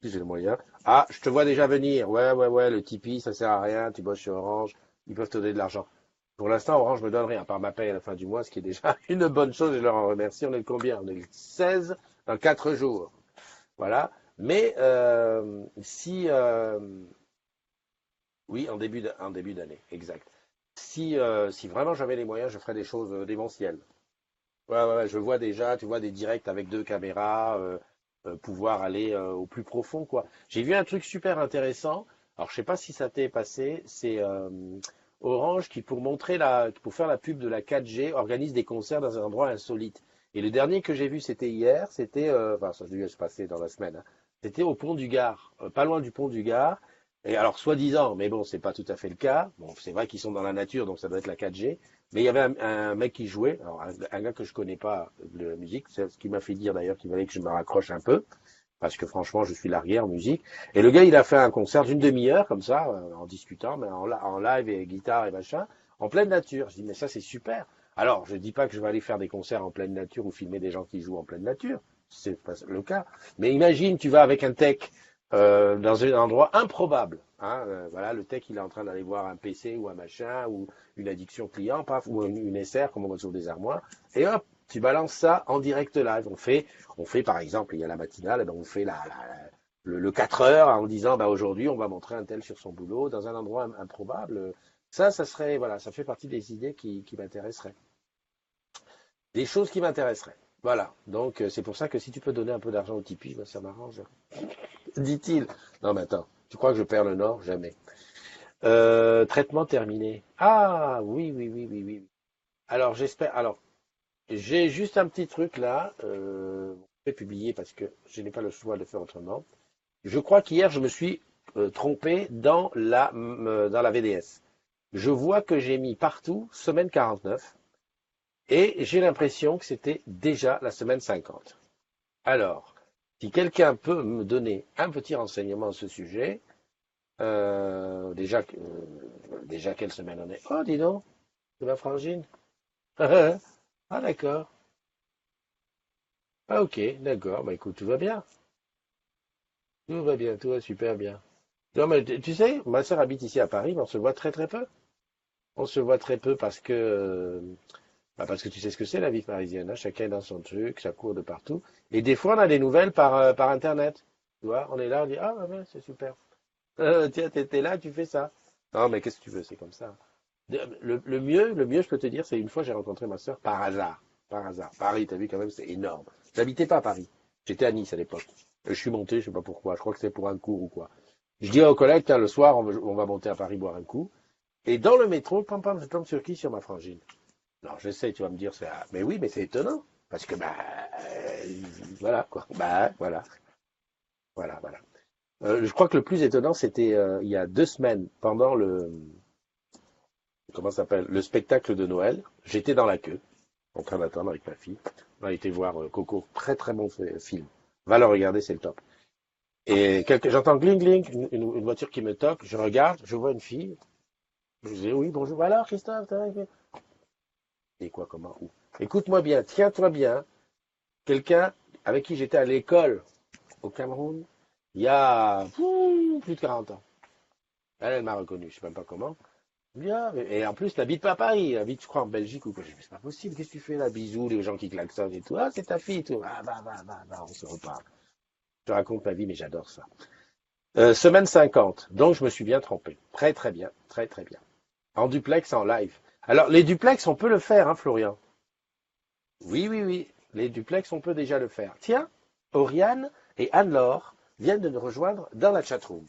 je te vois déjà venir. Ouais, le Tipeee, ça sert à rien, tu bosses chez Orange, ils peuvent te donner de l'argent. Pour l'instant, Orange me donne rien, à part ma paye à la fin du mois, ce qui est déjà une bonne chose, et je leur en remercie. On est le combien? On est le 16 dans 4 jours. Voilà. Mais oui, en début d'année, exact. Si vraiment j'avais les moyens, je ferais des choses démentielles. Ouais, je vois déjà, tu vois, des directs avec 2 caméras, pouvoir aller au plus profond, quoi. J'ai vu un truc super intéressant. Alors, je sais pas si ça t'est passé. C'est Orange qui, pour faire la pub de la 4G, organise des concerts dans un endroit insolite. Et le dernier que j'ai vu, c'était hier. C'était, enfin, ça a dû se passer dans la semaine, hein. C'était au Pont du Gard, pas loin du Pont du Gard. Et alors, soi-disant, mais bon, c'est pas tout à fait le cas. Bon, c'est vrai qu'ils sont dans la nature, donc ça doit être la 4G. Mais il y avait un mec qui jouait, alors un gars que je connais pas de la musique, c'est ce qui m'a fait dire d'ailleurs qu'il fallait que je me raccroche un peu, parce que franchement, je suis largué en musique. Et le gars, il a fait un concert d'une demi-heure, comme ça, en discutant, mais en live et guitare et machin, en pleine nature. Je dis, mais ça, c'est super. Alors, je dis pas que je vais aller faire des concerts en pleine nature ou filmer des gens qui jouent en pleine nature. C'est pas le cas. Mais imagine, tu vas avec un tech, dans un endroit improbable, hein, voilà, le tech, il est en train d'aller voir un PC ou un machin, ou une addiction client, paf, ou une SR, comme on voit sur des armoires, et hop, Tu balances ça en direct live. On fait par exemple, il y a la matinale, eh ben, on fait le 4 heures en disant, bah, aujourd'hui, on va montrer un tel sur son boulot dans un endroit improbable. Ça serait, voilà, ça fait partie des idées qui m'intéresseraient. Des choses qui m'intéresseraient. Voilà. Donc, c'est pour ça que si tu peux donner un peu d'argent au Tipeee, ben, ça m'arrange. Dit-il. Non, mais attends. Tu crois que je perds le nord? Jamais. Traitement terminé. Ah, oui, oui, oui, oui, oui. Alors, j'espère. Alors, j'ai juste un petit truc là. Je vais publier parce que je n'ai pas le choix de faire autrement. Je crois qu'hier, je me suis trompé dans la VDS. Je vois que j'ai mis partout semaine 49 et j'ai l'impression que c'était déjà la semaine 50. Alors, si quelqu'un peut me donner un petit renseignement à ce sujet, déjà quelle semaine on est? Oh, dis donc, c'est ma frangine. Ah, d'accord. Ah, ok, d'accord. Bah écoute, tout va bien. Tout va bien, tout va super bien. Non, mais tu sais, ma sœur habite ici à Paris, mais on se voit très très peu. On se voit très peu parce que tu sais ce que c'est la vie parisienne, hein. Chacun est dans son truc, ça court de partout. Et des fois, on a des nouvelles par Internet. Tu vois, on est là, on dit, ah ouais, c'est super. Tiens, t'es là, tu fais ça. Non, mais qu'est-ce que tu veux, c'est comme ça. Le mieux, je peux te dire, c'est une fois j'ai rencontré ma sœur par hasard. Par hasard. Paris, t'as vu quand même, c'est énorme. J'habitais pas à Paris. J'étais à Nice à l'époque. Je suis monté, je sais pas pourquoi. Je crois que c'est pour un cours ou quoi. Je dis aux collègues, tiens, le soir, on va monter à Paris boire un coup. Et dans le métro, pam pam, je tombe sur qui? Sur ma frangine. Alors je sais, tu vas me dire, mais oui, mais c'est étonnant. Parce que, voilà, quoi. Voilà, voilà, voilà. Je crois que le plus étonnant, c'était il y a 2 semaines, pendant comment ça s'appelle, le spectacle de Noël. J'étais dans la queue, en train d'attendre avec ma fille. On a été voir Coco, très très bon film. Va le regarder, c'est le top. Et j'entends gling gling, une voiture qui me toque, je regarde, je vois une fille. Je dis oui, bonjour, alors Christophe, ça va? Et quoi, comment, où? Écoute-moi bien, tiens-toi bien. Quelqu'un avec qui j'étais à l'école au Cameroun, il y a plus de 40 ans. Elle m'a reconnu, je sais même pas comment. Bien, et en plus, t'habites pas à Paris, t'habites, je crois, en Belgique ou quoi. Je dis, mais c'est pas possible, qu'est-ce que tu fais là? Bisous, les gens qui klaxonnent et tout. Ah, c'est ta fille et tout. Ah, on se reparle. Je te raconte ma vie, mais j'adore ça. Semaine 50, donc je me suis bien trompé. Très très bien, très très bien. En duplex, en live. Alors, les duplex, on peut le faire, hein, Florian? Oui, oui, oui. Les duplex, on peut déjà le faire. Tiens, Oriane et Anne-Laure viennent de nous rejoindre dans la chatroom.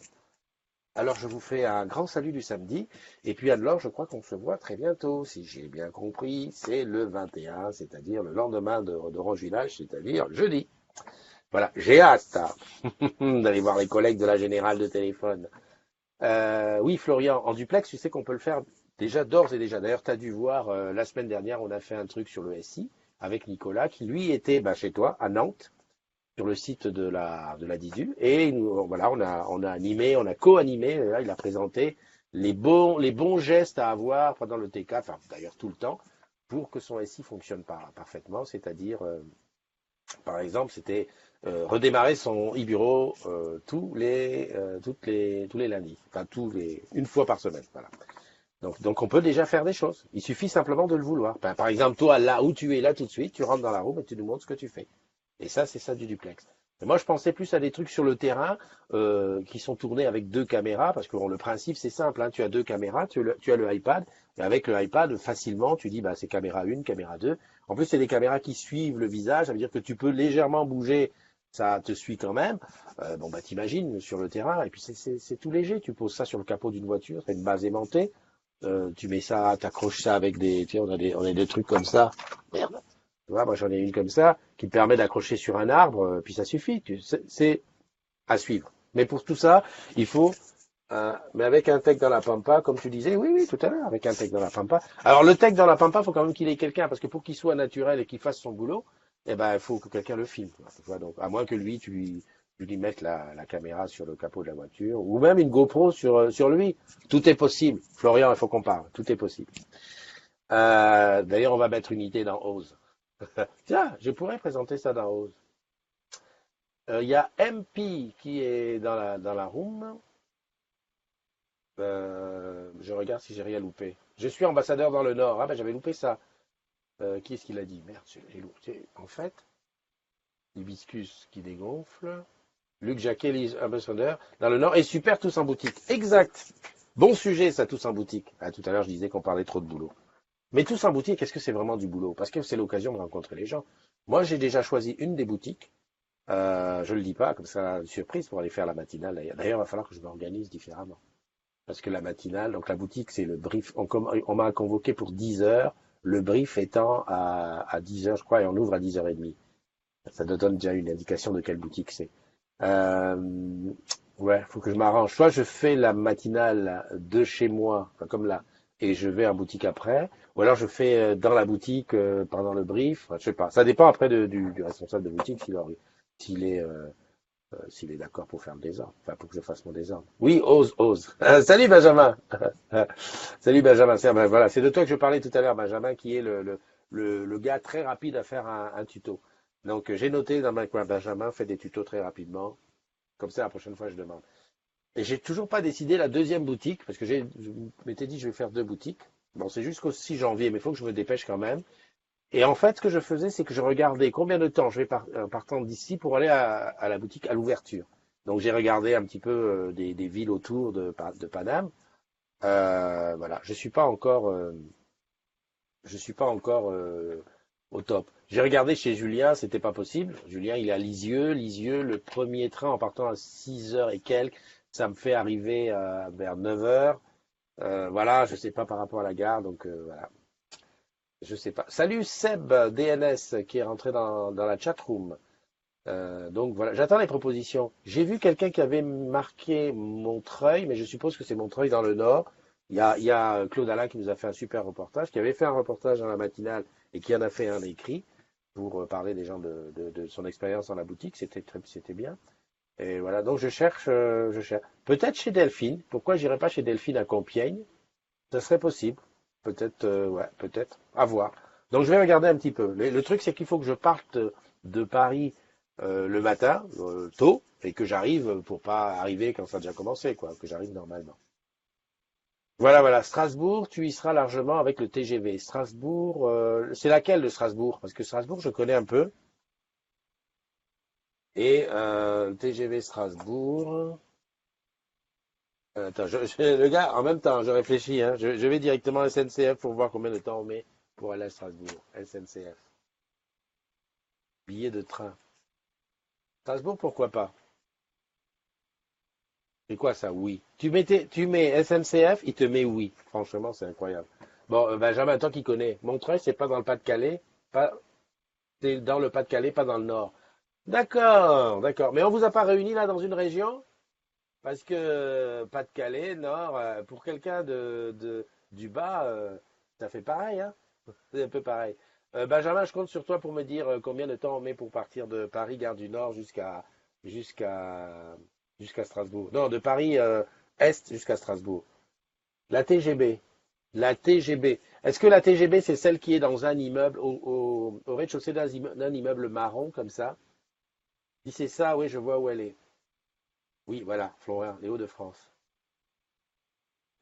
Alors, je vous fais un grand salut du samedi. Et puis, Anne-Laure, je crois qu'on se voit très bientôt. Si j'ai bien compris, c'est le 21, c'est-à-dire le lendemain de Orange Village, c'est-à-dire jeudi. Voilà, j'ai hâte d'aller voir les collègues de la Générale de téléphone. Oui, Florian, en duplex, tu sais qu'on peut le faire déjà d'ores et déjà. D'ailleurs, tu as dû voir, la semaine dernière, on a fait un truc sur le SI avec Nicolas, qui lui était chez toi, à Nantes, sur le site de la DISU. Et voilà, on a animé, on a co-animé, là, il a présenté les bons gestes à avoir pendant le TK, enfin d'ailleurs tout le temps, pour que son SI fonctionne parfaitement, c'est-à-dire, par exemple, c'était redémarrer son e-bureau tous les lundis, enfin une fois par semaine. Voilà. Donc on peut déjà faire des choses. Il suffit simplement de le vouloir. Ben, par exemple, toi, là où tu es là tout de suite, tu rentres dans la room et tu nous montres ce que tu fais. Et ça, c'est ça du duplex. Mais moi, je pensais plus à des trucs sur le terrain qui sont tournés avec 2 caméras, parce que le principe, c'est simple. Hein, tu as 2 caméras, tu as le iPad, et avec le iPad, facilement, tu dis, c'est caméra 1, caméra 2. En plus, c'est des caméras qui suivent le visage, ça veut dire que tu peux légèrement bouger, ça te suit quand même. T'imagines sur le terrain, et puis c'est tout léger. Tu poses ça sur le capot d'une voiture, c'est une base aimantée. Tu mets ça, t'accroches ça avec on a des trucs comme ça. Merde. Tu vois, moi j'en ai une comme ça qui te permet d'accrocher sur un arbre, puis ça suffit. C'est à suivre. Mais pour tout ça, il faut, mais avec un tech dans la pampa, comme tu disais, oui, tout à l'heure, avec un tech dans la pampa. Alors le tech dans la pampa, faut quand même qu'il ait quelqu'un, parce que pour qu'il soit naturel et qu'il fasse son boulot, il faut que quelqu'un le filme. Tu vois, donc à moins que lui, tu lui mettes la caméra sur le capot de la voiture, ou même une GoPro sur lui. Tout est possible. Florian, il faut qu'on parle. Tout est possible. D'ailleurs, on va mettre une idée dans Ose. Tiens, je pourrais présenter ça dans Ose. Il y a MP qui est dans la room. Je regarde si j'ai rien loupé. Je suis ambassadeur dans le Nord. Ah j'avais loupé ça. Qui est-ce qu'il a dit? Merde, j'ai lourd. En fait, hibiscus qui dégonfle. Luc Jacquet, Lise Ambassadeur, dans le Nord. Et super, tous en boutique. Exact. Bon sujet, ça, tous en boutique. Ah, tout à l'heure, je disais qu'on parlait trop de boulot. Mais tous en boutique, est-ce que c'est vraiment du boulot? Parce que c'est l'occasion de rencontrer les gens. Moi, j'ai déjà choisi une des boutiques. Je le dis pas, comme ça, surprise pour aller faire la matinale. D'ailleurs, il va falloir que je m'organise différemment. Parce que la matinale, donc la boutique, c'est le brief. On m'a convoqué pour 10 heures. Le brief étant à 10 heures, je crois, et on ouvre à 10h30. Ça te donne déjà une indication de quelle boutique c'est. Euh, ouais, faut que je m'arrange. Soit je fais la matinale de chez moi, enfin, comme là, et je vais en boutique après, ou alors je fais dans la boutique pendant le brief. Enfin, je sais pas. Ça dépend après du responsable de boutique s'il est s'il est d'accord pour faire le désordre. Enfin, pour que je fasse mon désordre. Oui, ose. Salut Benjamin. Salut Benjamin. Ben, voilà, c'est de toi que je parlais tout à l'heure, Benjamin, qui est le gars très rapide à faire un tuto. Donc j'ai noté dans ma coin, Benjamin fait des tutos très rapidement. Comme ça, la prochaine fois, je demande. Et j'ai toujours pas décidé la deuxième boutique, parce que je m'étais dit je vais faire 2 boutiques. Bon, c'est jusqu'au 6 janvier, mais il faut que je me dépêche quand même. Et en fait, ce que je faisais, c'est que je regardais combien de temps je vais partant d'ici pour aller à la boutique à l'ouverture. Donc j'ai regardé un petit peu des villes autour de Paname. Voilà, je suis pas encore au top. J'ai regardé chez Julien, c'était pas possible. Julien, il est à Lisieux. Lisieux, le premier train en partant à 6 heures et quelques, ça me fait arriver vers 9 heures. Voilà, je sais pas par rapport à la gare, donc voilà. Je sais pas. Salut Seb DNS qui est rentré dans la chatroom. Donc voilà, j'attends les propositions. J'ai vu quelqu'un qui avait marqué Montreuil, mais je suppose que c'est Montreuil dans le Nord. Il y a Claude Alain qui nous a fait un super reportage, qui avait fait un reportage dans la matinale et qui en a fait un écrit pour parler des gens de son expérience dans la boutique. C'était bien. Et voilà, donc je cherche. Peut-être chez Delphine. Pourquoi j'irais pas chez Delphine à Compiègne? Ça serait possible. Peut-être, ouais, peut-être. À voir. Donc je vais regarder un petit peu. Le truc, c'est qu'il faut que je parte de Paris le matin, tôt, et que j'arrive pour pas arriver quand ça a déjà commencé, quoi, que j'arrive normalement. Voilà. Strasbourg, tu y seras largement avec le TGV. Strasbourg, c'est laquelle de Strasbourg? Parce que Strasbourg, je connais un peu. Et le TGV Strasbourg. Attends, le gars, en même temps, je réfléchis, hein. Je vais directement à SNCF pour voir combien de temps on met pour aller à Strasbourg. SNCF. Billet de train. Strasbourg, pourquoi pas? C'est quoi ça, oui? Tu mets SNCF, il te met oui. Franchement, c'est incroyable. Bon, Benjamin, toi qui connais, Montreuil, c'est pas dans le Pas-de-Calais, c'est dans le Pas-de-Calais, pas dans le Nord. D'accord. Mais on vous a pas réunis là dans une région? Parce que Pas-de-Calais, Nord, pour quelqu'un du bas, ça fait pareil, hein? C'est un peu pareil. Benjamin, je compte sur toi pour me dire combien de temps on met pour partir de Paris, Gare du Nord, jusqu'à jusqu'à Strasbourg. Non, de Paris Est jusqu'à Strasbourg. La TGB. La TGB. Est-ce que la TGB, c'est celle qui est dans un immeuble, au rez-de-chaussée d'un immeuble marron, comme ça? Si c'est ça, oui, je vois où elle est. Oui, voilà, Florin, les Hauts-de-France.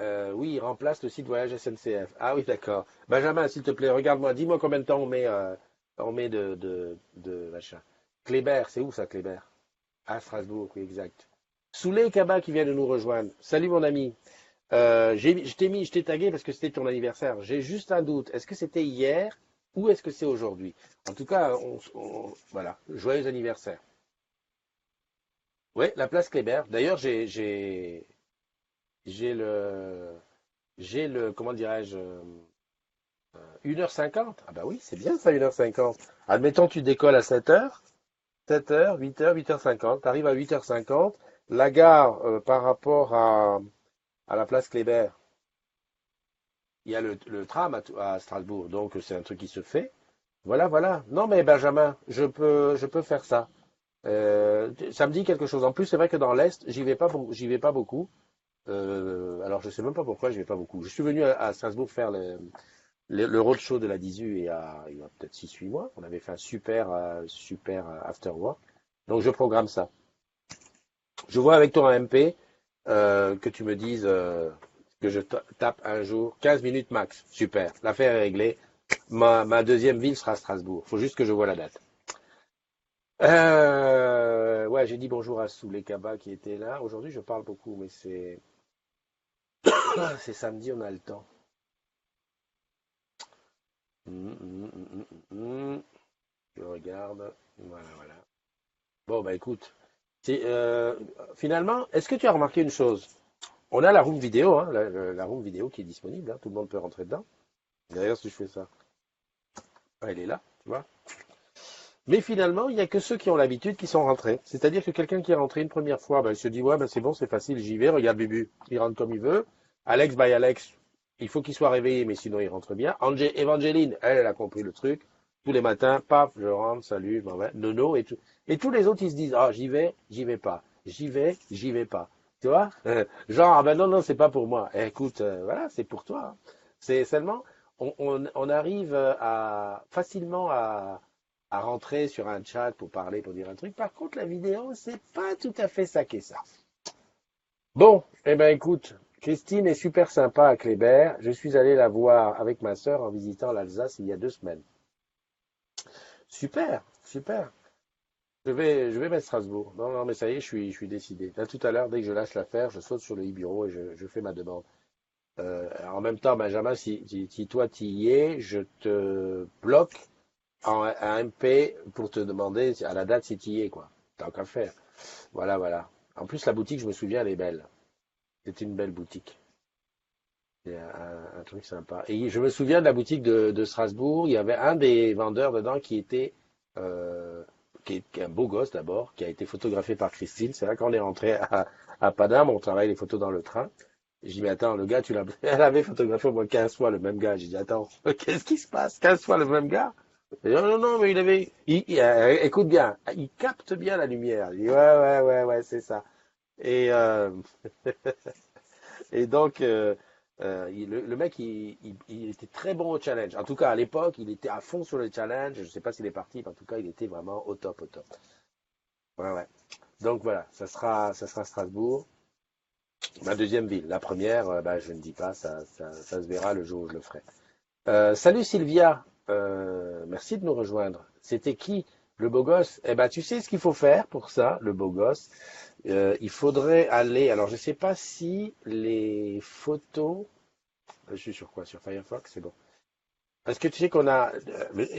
Oui, il remplace le site voyage SNCF. Ah oui, d'accord. Benjamin, s'il te plaît, regarde-moi, dis-moi combien de temps on met de machin. Kléber, c'est où ça, Kléber? À Strasbourg, oui, exact. Souley Kaba qui vient de nous rejoindre. Salut mon ami. Je t'ai tagué parce que c'était ton anniversaire. J'ai juste un doute. Est-ce que c'était hier ou est-ce que c'est aujourd'hui? En tout cas, voilà. Joyeux anniversaire. Ouais, la place Kléber. D'ailleurs, j'ai le, comment dirais-je, 1h50. Ah bah oui, c'est bien ça, 1h50. Admettons, tu décolles à 7h, 7h, 8h, 8h50. Tu arrives à 8h50. La gare, par rapport à la place Kléber, il y a le tram à Strasbourg. Donc, c'est un truc qui se fait. Voilà. Non, mais Benjamin, je peux faire ça. Ça me dit quelque chose. En plus, c'est vrai que dans l'Est, j'y vais pas beaucoup. Alors, je sais même pas pourquoi j'y vais pas beaucoup. Je suis venu à Strasbourg faire le roadshow de la DISU il y a peut-être 6-8 mois. On avait fait un super after work. Donc, je programme ça. Je vois avec toi un MP que tu me dises que je tape un jour 15 minutes max. Super. L'affaire est réglée. ma deuxième ville sera Strasbourg. Faut juste que je vois la date. Ouais, j'ai dit bonjour à Souley Kaba qui était là. Aujourd'hui, je parle beaucoup, mais c'est samedi, on a le temps. Hum, hum, hum, hum, hum. Je regarde. Voilà, voilà. Bon, bah écoute. C'est, finalement, est-ce que tu as remarqué une chose? On a la room vidéo, hein, la room vidéo qui est disponible, hein, tout le monde peut rentrer dedans. D'ailleurs, si je fais ça, ah, elle est là, tu vois. Mais finalement, il n'y a que ceux qui ont l'habitude qui sont rentrés. C'est-à-dire que quelqu'un qui est rentré une première fois, ben, il se dit, ouais, ben, c'est bon, c'est facile, j'y vais, regarde Bubu, il rentre comme il veut. Alex, by Alex, il faut qu'il soit réveillé, mais sinon il rentre bien. Evangeline, elle, elle a compris le truc. Tous les matins, paf, je rentre, salut, je m'en vais. Nono, et tout. Et tous les autres, ils se disent, ah, j'y vais pas. J'y vais pas. Tu vois? Genre, ah ben non, non, c'est pas pour moi. Eh, écoute, voilà, c'est pour toi, hein. C'est seulement, on arrive facilement à rentrer sur un chat pour parler, pour dire un truc. Par contre, la vidéo, c'est pas tout à fait ça qu'est ça. Bon, eh ben écoute, Christine est super sympa à Kléber. Je suis allé la voir avec ma sœur en visitant l'Alsace il y a 2 semaines. Super, super. Je vais mettre Strasbourg. Non, non, mais ça y est, je suis décidé. Là, tout à l'heure, dès que je lâche l'affaire, je saute sur le e-bureau et je fais ma demande. En même temps, Benjamin, si toi t'y y es, je te bloque en MP pour te demander à la date si tu y es, quoi. Tant qu'à faire. Voilà, voilà. En plus, la boutique, je me souviens, elle est belle. C'est une belle boutique. C'est un truc sympa. Et je me souviens de la boutique de Strasbourg. Il y avait un des vendeurs dedans euh, qui est un beau gosse d'abord, qui a été photographié par Christine. C'est là qu'on est rentré à Paname. On travaille les photos dans le train. J'ai dit, mais attends, le gars, elle avait photographié au moins 15 fois le même gars. J'ai dit, attends, qu'est-ce qui se passe? 15 fois le même gars? Il dit, non, non, non, mais écoute bien, il capte bien la lumière. Il dit, ouais, ouais, ouais, ouais, c'est ça. Et, et donc, le mec, il était très bon au challenge. En tout cas, à l'époque, il était à fond sur le challenge. Je ne sais pas s'il est parti, mais en tout cas, il était vraiment au top, au top. Ouais, ouais. Donc voilà, ça sera Strasbourg. Ma deuxième ville. La première, bah, je ne dis pas, ça se verra le jour où je le ferai. Salut Sylvia, merci de nous rejoindre. C'était qui le beau gosse? Eh ben, tu sais ce qu'il faut faire pour ça, le beau gosse. Il faudrait aller. Alors, je ne sais pas si les photos. Je suis sur quoi? Sur Firefox, c'est bon. Parce que tu sais qu'on a.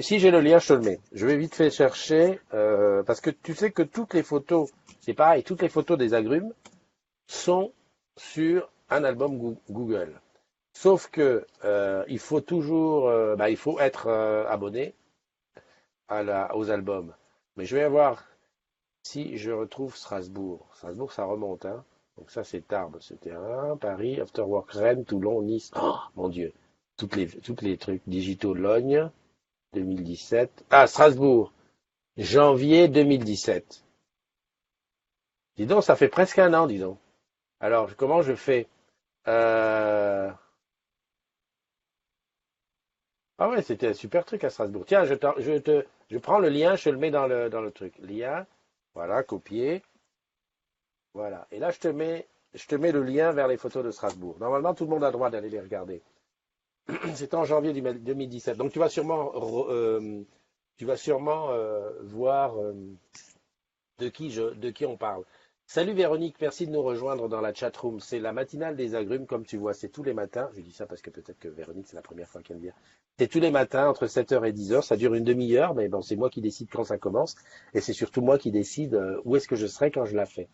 Si j'ai le lien, je te le mets. Je vais vite fait chercher parce que tu sais que toutes les photos, c'est pareil, toutes les photos des agrumes sont sur un album Google. Sauf que il faut toujours, bah, il faut être abonné aux albums. Mais je vais voir si je retrouve Strasbourg. Strasbourg, ça remonte, hein. Donc ça, c'est Tarbes, c'était un Paris, Afterwork, Rennes, Toulon, Nice. Oh, mon Dieu, toutes les trucs digitaux. Logne, 2017. Ah, Strasbourg, janvier 2017. Dis donc, ça fait presque un an, dis donc. Alors, comment je fais? Euh, Ah ouais, c'était un super truc à Strasbourg. Tiens, je prends le lien, je te le mets dans le truc. Lien, voilà, copier, voilà. Et là, je te mets le lien vers les photos de Strasbourg. Normalement, tout le monde a le droit d'aller les regarder. C'était en janvier 2017. Donc, tu vas sûrement voir de qui on parle. Salut Véronique, merci de nous rejoindre dans la chatroom. C'est la matinale des agrumes, comme tu vois, c'est tous les matins. Je dis ça parce que peut-être que Véronique, c'est la première fois qu'elle vient. C'est tous les matins entre 7h et 10h. Ça dure une demi-heure, mais bon, c'est moi qui décide quand ça commence. Et c'est surtout moi qui décide où est-ce que je serai quand je la fais.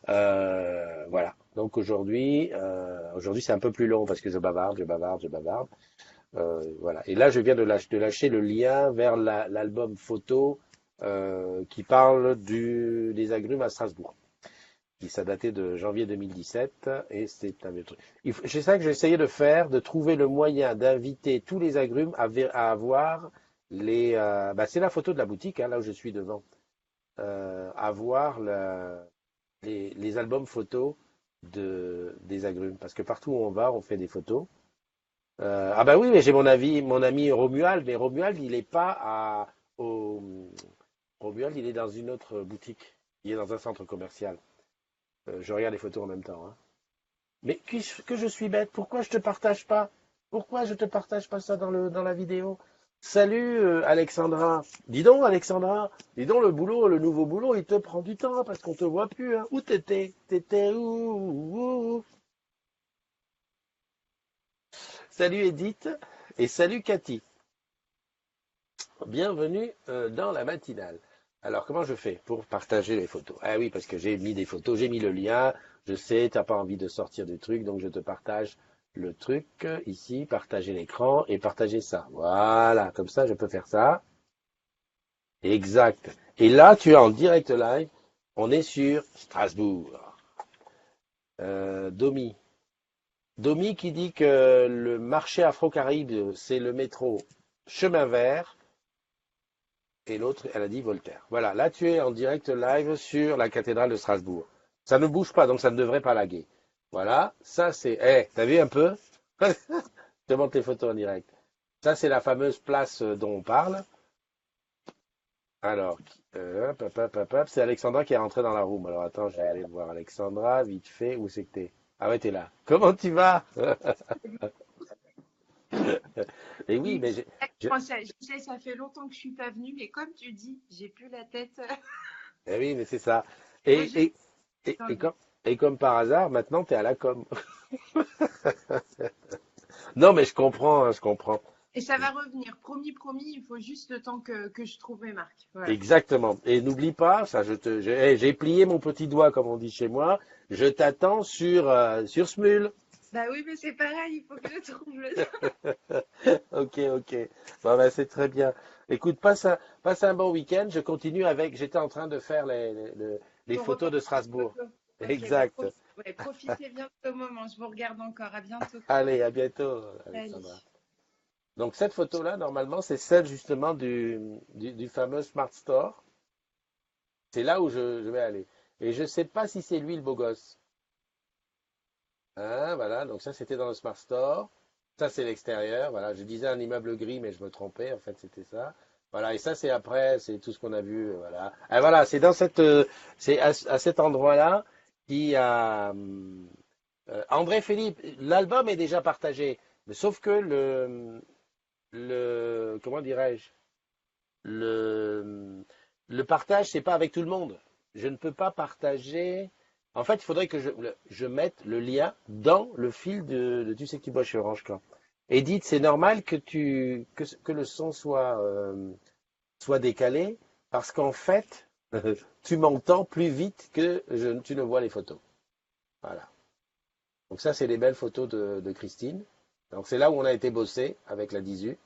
Voilà. Donc aujourd'hui c'est un peu plus long parce que je bavarde, je bavarde, je bavarde. Voilà. Et là, je viens de lâcher le lien vers l'album photo qui parle des agrumes à Strasbourg. Ça datait de janvier 2017 et c'est un vieux truc. C'est ça que j'ai essayé de faire, de trouver le moyen d'inviter tous les agrumes à avoir bah, c'est la photo de la boutique, hein, là où je suis devant, à voir les albums photos des agrumes. Parce que partout où on va, on fait des photos. Ah bah oui, mais j'ai mon ami Romuald, mais Romuald, il est pas Romuald, il est dans une autre boutique. Il est dans un centre commercial. Je regarde les photos en même temps, hein. Mais que je suis bête, pourquoi je te partage pas? Pourquoi je te partage pas ça dans la vidéo? Salut Alexandra. Dis donc Alexandra, dis donc le boulot, le nouveau boulot, il te prend du temps hein, parce qu'on te voit plus. Hein. Où t'étais? T'étais où? Salut Edith et salut Cathy. Bienvenue dans la matinale. Alors comment je fais pour partager les photos? Ah oui, parce que j'ai mis des photos, j'ai mis le lien. Je sais, t'as pas envie de sortir du truc, donc je te partage le truc ici, partager l'écran et partager ça. Voilà, comme ça je peux faire ça. Exact. Et là, tu es en direct live. On est sur Strasbourg. Domi. Domi qui dit que le marché Afro-Caraïbe, c'est le métro chemin vert. Et l'autre, elle a dit Voltaire. Voilà, là tu es en direct live sur la cathédrale de Strasbourg. Ça ne bouge pas, donc ça ne devrait pas laguer. Voilà, ça c'est... Eh, t'as vu un peu? Je te montre les photos en direct. Ça c'est la fameuse place dont on parle. Alors, c'est Alexandra qui est rentrée dans la room. Alors attends, je vais aller voir Alexandra, vite fait. Où c'est que t'es? Ah ouais, t'es là. Comment tu vas? Et oui, Oui, mais je sais, ça fait longtemps que je suis pas venue, mais comme tu dis, j'ai plus la tête. eh oui, mais c'est ça. Moi, Et, j'ai et, et, dans et, le- comme, et comme par hasard, maintenant t'es à la com. Non, mais je comprends, hein, je comprends. Et ça va revenir. Promis, promis, il faut juste le temps que je trouve mes marques. Voilà. Exactement. Et n'oublie pas, ça, j'ai plié mon petit doigt, comme on dit chez moi. Je t'attends sur Smule. Bah oui, mais c'est pareil, il faut que je trouve le Ok, ok. Bon, ben, c'est très bien. Écoute, passe un bon week-end. Je continue avec, j'étais en train de faire les ton photos de reportage Strasbourg. photo. Ok, bah, Exact. ouais, profitez bien de ce moment. Je vous regarde encore. À bientôt. Allez, à bientôt, Alexandra. Salut. Donc, cette photo-là, normalement, c'est celle justement du fameux Smart Store. C'est là où je vais aller. Et je ne sais pas si c'est lui le beau gosse. Hein, voilà, donc ça, c'était dans le Smart Store. Ça, c'est l'extérieur. Voilà, je disais un immeuble gris, mais je me trompais. En fait, c'était ça. Voilà, et ça, c'est après, c'est tout ce qu'on a vu. Voilà. Et voilà, c'est dans c'est à cet endroit-là qui a André Philippe. L'album est déjà partagé, mais sauf que comment dirais-je, le, le partage, c'est pas avec tout le monde. Je ne peux pas partager. En fait, il faudrait que je mette le lien dans le fil de Tu sais que tu bois chez Orange Camp. Edith, c'est normal que le son soit décalé parce qu'en fait, tu m'entends plus vite que tu ne vois les photos. Voilà. Donc ça, c'est les belles photos de Christine. Donc c'est là où on a été bossé avec la 18.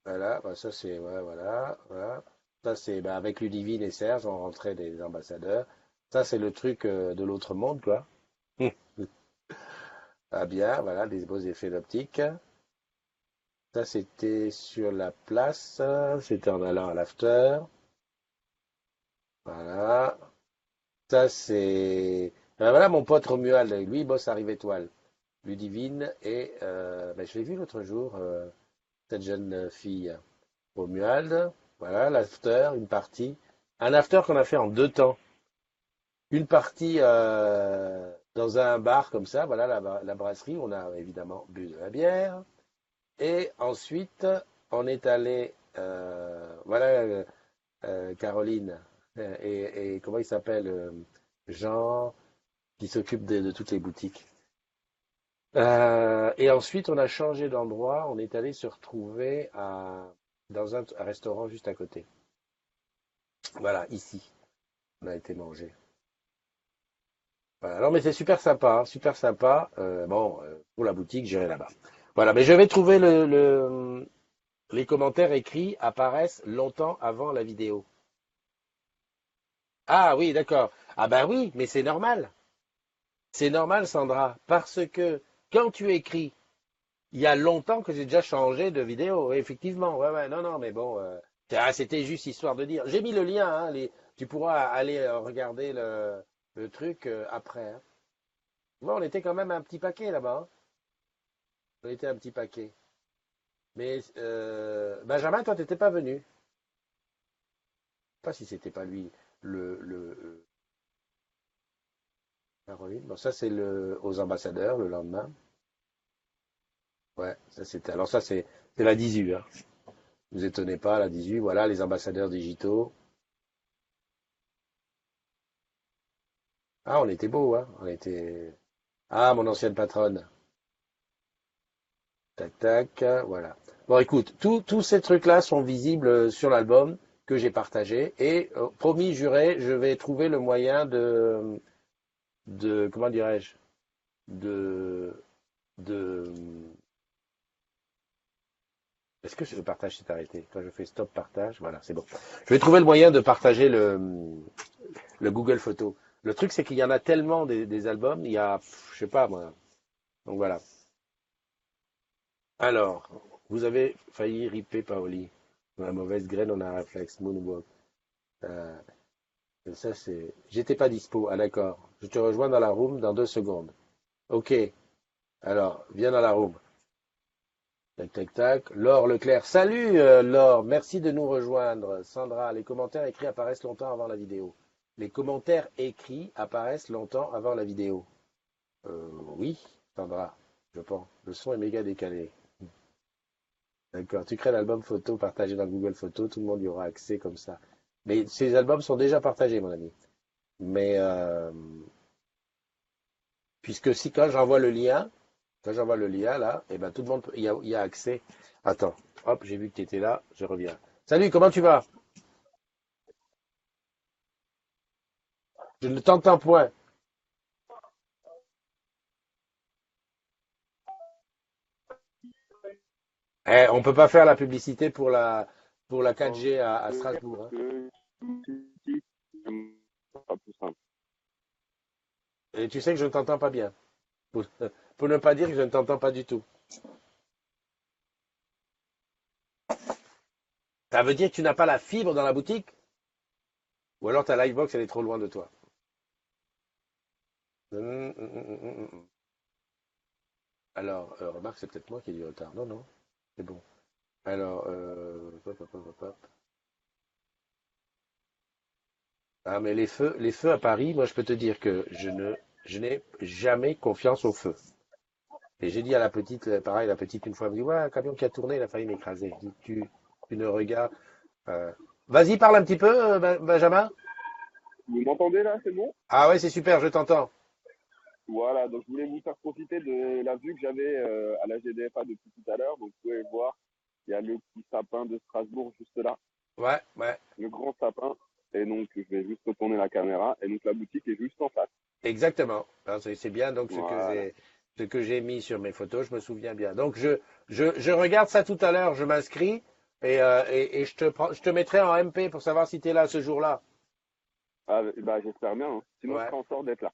Voilà, bah, ça c'est, ouais, voilà, voilà. Ça c'est bah, avec Ludivine et Serge, on rentrait des ambassadeurs. Ça c'est le truc de l'autre monde, quoi. Ah bien, voilà, des beaux effets d'optique. Ça c'était sur la place, c'était en allant à l'after. Voilà. Ça c'est, voilà mon pote Romuald, lui il bosse à Rive Étoile. Ludivine et bah, je l'ai vu l'autre jour, cette jeune fille. Romuald, voilà, l'after, une partie. Un after qu'on a fait en deux temps. Une partie dans un bar comme ça, voilà, la brasserie, on a évidemment bu de la bière. Et ensuite, on est allé, voilà, Caroline, et comment il s'appelle, Jean, qui s'occupe de toutes les boutiques. Et ensuite, on a changé d'endroit, on est allé se retrouver dans un restaurant juste à côté. Voilà, ici, on a été manger. Voilà. Non, mais c'est super sympa, hein, super sympa. Bon, pour la boutique, j'irai là-bas. Voilà, mais je vais trouver les commentaires écrits apparaissent longtemps avant la vidéo. Ah oui, d'accord. Ah ben oui, mais c'est normal. C'est normal, Sandra, parce que quand tu écris, il y a longtemps que j'ai déjà changé de vidéo. Oui, effectivement, ouais, ouais, non, non, mais bon, c'était juste histoire de dire. J'ai mis le lien, hein, tu pourras aller regarder le truc après. Hein. Tu vois, on était quand même un petit paquet là-bas. Hein. On était un petit paquet. Mais Benjamin, toi, t'étais pas venu. Je sais pas si c'était pas lui. Caroline. Bon, ça, c'est aux ambassadeurs le lendemain. Ouais, ça c'était. Alors ça c'est la 18, hein. Vous étonnez pas, la 18, voilà, les ambassadeurs digitaux. Ah, on était beau, hein. On était. Ah, mon ancienne patronne. Tac, tac, voilà. Bon, écoute, tous ces trucs-là sont visibles sur l'album que j'ai partagé et promis, juré, je vais trouver le moyen de comment dirais-je, de, de. Est-ce que le partage s'est arrêté? Quand je fais stop partage, voilà, c'est bon. Je vais trouver le moyen de partager le Google Photo. Le truc, c'est qu'il y en a tellement des albums, il y a, je sais pas moi. Donc voilà. Alors, vous avez failli ripper Paoli. Dans la mauvaise graine, on a un réflexe. Moonwalk. Euh, ça, c'est. J'étais pas dispo. Ah, d'accord. Je te rejoins dans la room dans 2 secondes. Ok. Alors, viens dans la room. Tac, tac, tac. Laure Leclerc. Salut, Laure. Merci de nous rejoindre. Sandra, les commentaires écrits apparaissent longtemps avant la vidéo. Les commentaires écrits apparaissent longtemps avant la vidéo. Oui, Sandra, je pense. Le son est méga décalé. D'accord. Tu crées l'album photo partagé dans Google Photos, tout le monde y aura accès comme ça. Mais ces albums sont déjà partagés, mon ami. Mais puisque si quand j'envoie le lien là, eh ben tout le monde, il y a accès. Attends, hop, j'ai vu que tu étais là, je reviens. Salut, comment tu vas? Je ne t'entends point. On peut pas faire la publicité pour la 4G à Strasbourg, hein. Pas plus simple. Et tu sais que je ne t'entends pas bien. Pour, pour ne pas dire que je ne t'entends pas du tout. Ça veut dire que tu n'as pas la fibre dans la boutique? Ou alors ta Livebox, elle est trop loin de toi. Alors, remarque, c'est peut-être moi qui ai du retard. Non, non, c'est bon. Alors, hop, hop, hop, hop, hop. Ah, mais les feux à Paris, moi, je peux te dire que je n'ai jamais confiance aux feux. Et j'ai dit à la petite, pareil, la petite, une fois, elle me dit, ouais, un camion qui a tourné, il a failli m'écraser. Je dis, tu ne regardes. euh, Vas-y, parle un petit peu, Benjamin. Vous m'entendez là, c'est bon? Ah ouais, c'est super, je t'entends. Voilà, donc je voulais vous faire profiter de la vue que j'avais à la GDFA depuis tout à l'heure. Donc vous pouvez voir, il y a le petit sapin de Strasbourg juste là, Ouais, ouais, le grand sapin. Et donc je vais juste retourner la caméra. Et donc la boutique est juste en face. exactement. Alors, c'est bien donc Voilà. ce que j'ai mis sur mes photos, je me souviens bien. Donc je regarde ça tout à l'heure, je m'inscris et je te mettrai en MP pour savoir si tu es là ce jour-là. Ah, bah j'espère bien, hein. Sinon je Ouais. ferai en sorte d'être là.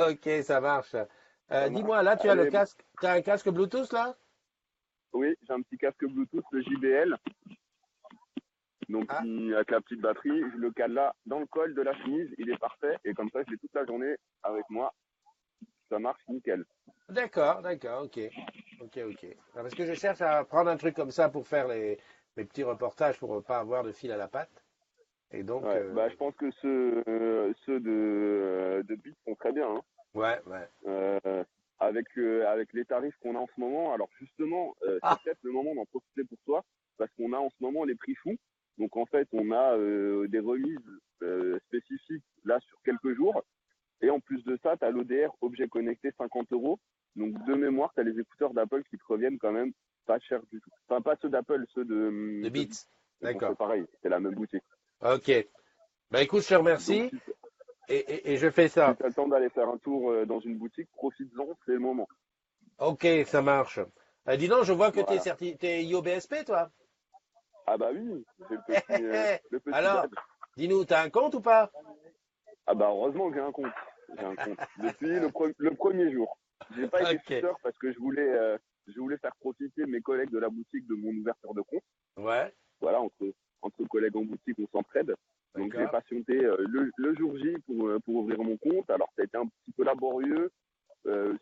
Ok, ça marche. Ça marche. Dis-moi, là, tu as le Allez, casque, tu as un casque Bluetooth là? oui, j'ai un petit casque Bluetooth, le JBL. Donc Ah, avec la petite batterie, je le cale là dans le col de la chemise, il est parfait. Et comme ça, je l'ai toute la journée avec moi. Ça marche nickel. d'accord, d'accord, ok. Ok, ok. Ah, parce que je cherche à prendre un truc comme ça pour faire mes petits reportages pour ne pas avoir de fil à la patte. Et donc, Ouais, bah je pense que ceux de Beat sont très bien, hein. ouais, ouais. Avec les tarifs qu'on a en ce moment. Alors justement, c'est Ah, peut-être le moment d'en profiter pour toi, parce qu'on a en ce moment les prix fous. Donc en fait, on a des remises spécifiques là sur quelques jours. Et en plus de ça, tu as l'ODR objet connecté 50 euros. Donc de mémoire, tu as les écouteurs d'Apple qui te reviennent quand même pas cher du tout. Enfin, pas ceux d'Apple, ceux de de Beats. Beats. Mais bon, c'est D'accord. pareil, c'est la même boutique. Ok. Ben écoute, je te Donc remercie si et je fais tu ça. as le temps d'aller faire un tour dans une boutique, profites-en, c'est le moment. Ok, ça marche. Dis donc, je vois que Voilà. t'es IOBSP, toi. Ah bah oui, c'est le petit Alors, badge. dis-nous, t'as un compte ou pas? Ah bah heureusement que j'ai un compte. J'ai un compte. Depuis le premier jour. J'ai pas été Ok. futeur parce que je voulais faire profiter mes collègues de la boutique de mon ouverture de compte. Ouais, Voilà, entre collègues en boutique, on s'entraide. Donc j'ai d'accord. patienté le jour J pour ouvrir mon compte. Alors ça a été un petit peu laborieux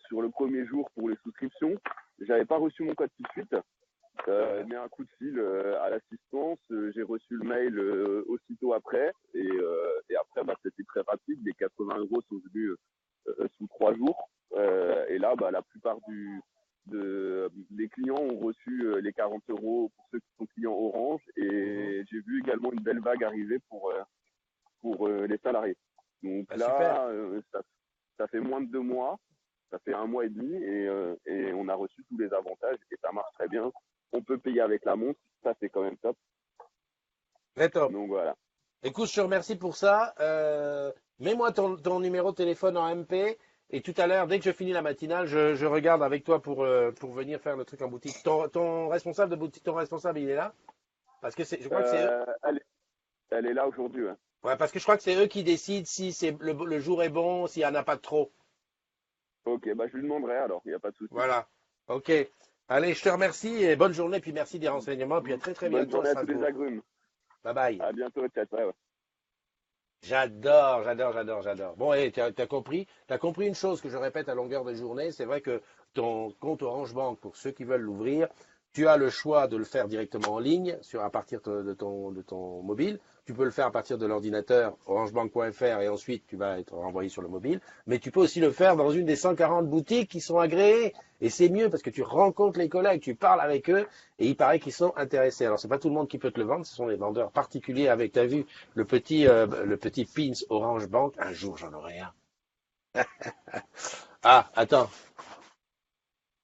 sur le premier jour pour les souscriptions. J'avais pas reçu mon code tout de suite. Ouais. Mais un coup de fil à l'assistance, j'ai reçu le mail aussitôt après et après bah, c'était très rapide, les 80 euros sont venus sous 3 jours et là bah, la plupart les clients ont reçu les 40 € pour ceux qui sont clients Orange et j'ai vu également une belle vague arriver pour les salariés. Donc Bah, là, super. ça fait moins de 2 mois, ça fait 1 mois et demi et on a reçu tous les avantages et ça marche très bien. On peut payer avec la montre, ça c'est quand même top. Très top. Donc voilà. Écoute, je te remercie pour ça. Mets-moi ton numéro de téléphone en MP. Et tout à l'heure, dès que je finis la matinale, je regarde avec toi pour venir faire le truc en boutique. Ton responsable de boutique, ton responsable, il est là? Parce que je crois que c'est eux. Elle est là aujourd'hui. Ouais. Ouais, parce que je crois que c'est eux qui décident si le jour est bon, s'il n'y en a pas de trop. Ok, bah je lui demanderai alors, il n'y a pas de souci. Voilà. Ok. Allez, je te remercie et bonne journée. Puis merci des renseignements. Puis à très très Bonne bientôt, journée à tous les Strasbourg. agrumes. Bye bye. À bientôt, ciao, ciao. J'adore. Bon, t'as compris une chose que je répète à longueur de journée, c'est vrai que ton compte Orange Bank, pour ceux qui veulent l'ouvrir, tu as le choix de le faire directement en ligne à partir de ton mobile. Tu peux le faire à partir de l'ordinateur orangebank.fr et ensuite tu vas être renvoyé sur le mobile. Mais tu peux aussi le faire dans une des 140 boutiques qui sont agréées. Et c'est mieux parce que tu rencontres les collègues, tu parles avec eux et il paraît qu'ils sont intéressés. Alors c'est pas tout le monde qui peut te le vendre, ce sont les vendeurs particuliers avec, t'as vu, le petit pins Orange Bank. Un jour j'en aurai un. Ah, attends.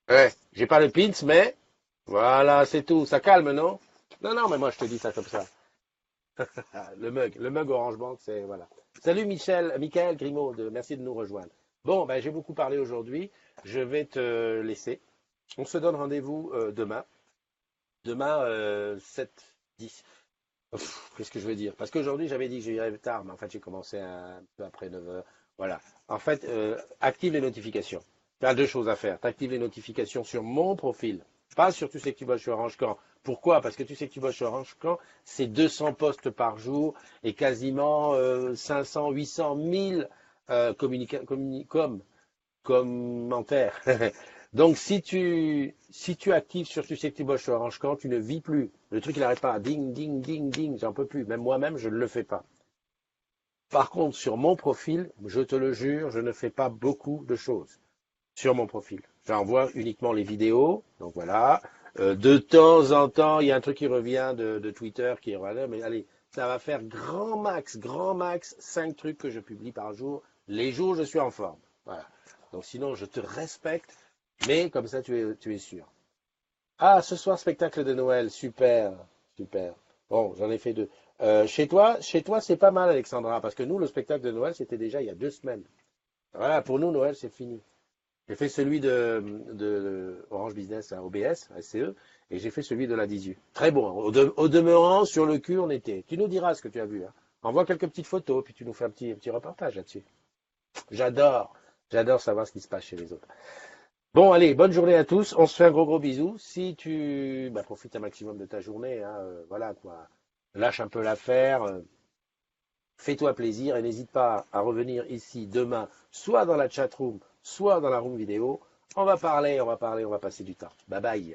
Ouais, j'ai pas le pins, mais voilà, c'est tout. Ça calme, non? Non, mais moi je te dis ça comme ça. Le mug Orange Bank, c'est voilà. Salut Michael Grimaud, merci de nous rejoindre. Bon, ben j'ai beaucoup parlé aujourd'hui. Je vais te laisser. On se donne rendez-vous demain. Demain 7, 10. Qu'est-ce que je veux dire? Parce qu'aujourd'hui j'avais dit que j'irais tard, mais en fait j'ai commencé un peu après 9 heures. Voilà. En fait, active les notifications. Tu as deux choses à faire. Tu actives les notifications sur mon profil, pas sur Tu sais que tu bosses sur Orange Camp. Pourquoi? Parce que Tu sais que tu bosses sur Orange Camp, c'est 200 posts par jour et quasiment 500, 800, 1000 commentaires. Donc si tu actives sur Tu sais que tu bosses sur Orange Camp, tu ne vis plus. Le truc il n'arrête pas. Ding, ding, ding, ding. J'en peux plus. Même moi-même, je ne le fais pas. Par contre, sur mon profil, je te le jure, je ne fais pas beaucoup de choses sur mon profil. J'envoie uniquement les vidéos, donc voilà. De temps en temps, il y a un truc qui revient de Twitter qui revient, mais allez, ça va faire grand max, 5 trucs que je publie par jour, les jours où je suis en forme. Voilà. Donc sinon, je te respecte, mais comme ça, tu es sûr. Ah, ce soir, spectacle de Noël, super. Bon, j'en ai fait 2. Chez toi, c'est pas mal, Alexandra, parce que nous, le spectacle de Noël, c'était déjà il y a 2 semaines. Voilà, pour nous, Noël, c'est fini. J'ai fait celui de Orange Business à OBS, à SCE, et j'ai fait celui de la 18. Très bon. Au demeurant, sur le cul, on était. Tu nous diras ce que tu as vu. Hein. Envoie quelques petites photos, puis tu nous fais un petit reportage là-dessus. J'adore savoir ce qui se passe chez les autres. Bon, allez, bonne journée à tous. On se fait un gros bisou. Si tu profites un maximum de ta journée, hein, voilà quoi. Lâche un peu l'affaire. Fais-toi plaisir et n'hésite pas à revenir ici demain, soit dans la chatroom, soit dans la room vidéo. On va parler, on va passer du temps. Bye bye.